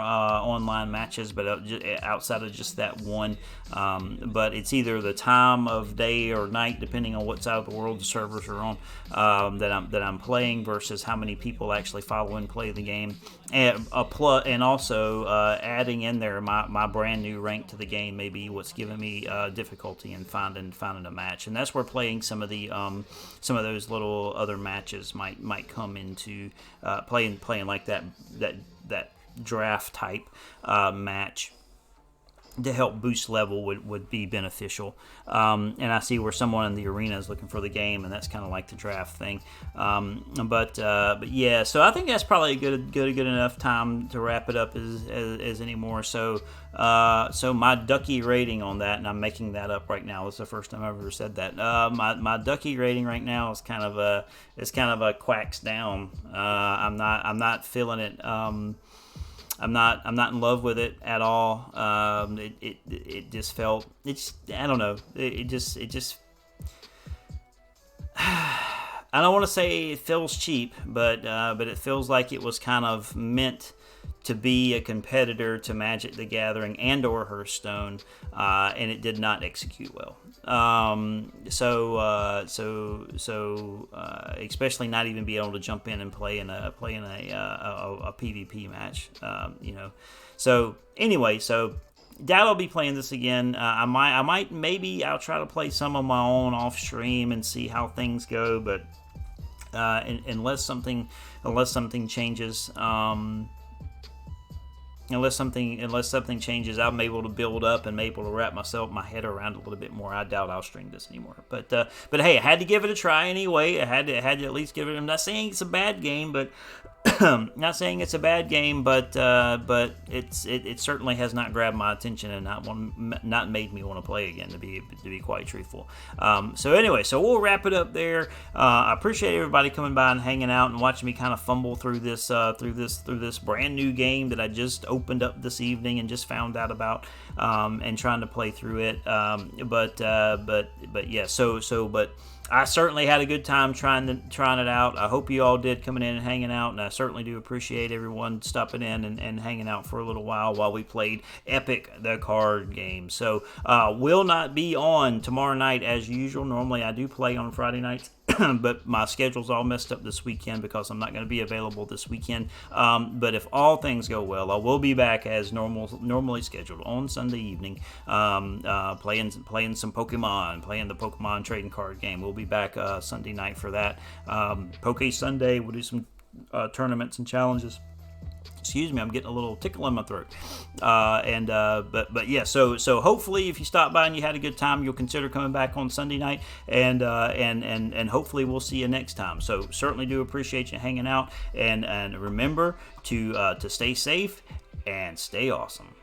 online matches, but outside of just that one. But it's either the time of day or night, depending on what side of the world the servers are on, that I'm playing versus how many people actually follow and play the game. And also adding in there my brand new rank to the game may be what's giving me difficulty in finding a match, and that's where playing some of those little other matches might come into playing like that draft type match to help boost level would be beneficial. And I see where someone in the arena is looking for the game, and that's kind of like the draft thing. But yeah, so I think that's probably a good enough time to wrap it up as anymore. So my ducky rating on that, and I'm making that up right now. It's the first time I've ever said that. My ducky rating right now is kind of a quacks down. I'm not feeling it. I'm not in love with it at all. It just felt, I don't know. It just I don't want to say it feels cheap, but it feels like it was kind of meant to be a competitor to Magic the Gathering and or Hearthstone, and it did not execute well. Especially not even be able to jump in and play in a PvP match. So anyway, so doubt I'll be playing this again. Maybe I'll try to play some of my own off stream and see how things go, but unless something changes. Unless something changes, I'm able to build up and able to wrap my head around a little bit more. I doubt I'll stream this anymore. But hey, I had to give it a try anyway. I had to at least give it. I'm not saying it's a bad game, but it certainly has not grabbed my attention and not made me want to play again. To be quite truthful. So anyway, so we'll wrap it up there. I appreciate everybody coming by and hanging out and watching me kind of fumble through this brand new game that I just opened up this evening and just found out about, and trying to play through it. But yeah, but I certainly had a good time trying it out. I hope you all did, coming in and hanging out, and I certainly do appreciate everyone stopping in and hanging out for a little while we played Epic, the card game. So will not be on tomorrow night as usual. Normally I do play on Friday nights, but my schedule's all messed up this weekend because I'm not going to be available this weekend. But if all things go well, I will be back as normally scheduled on Sunday evening, playing some Pokemon, playing the Pokemon trading card game. We'll be back Sunday night for that. Poke Sunday, we'll do some tournaments and challenges. Excuse me, I'm getting a little tickle in my throat. But yeah, so hopefully if you stop by and you had a good time, you'll consider coming back on Sunday night, and hopefully we'll see you next time. So certainly do appreciate you hanging out, and remember to stay safe and stay awesome.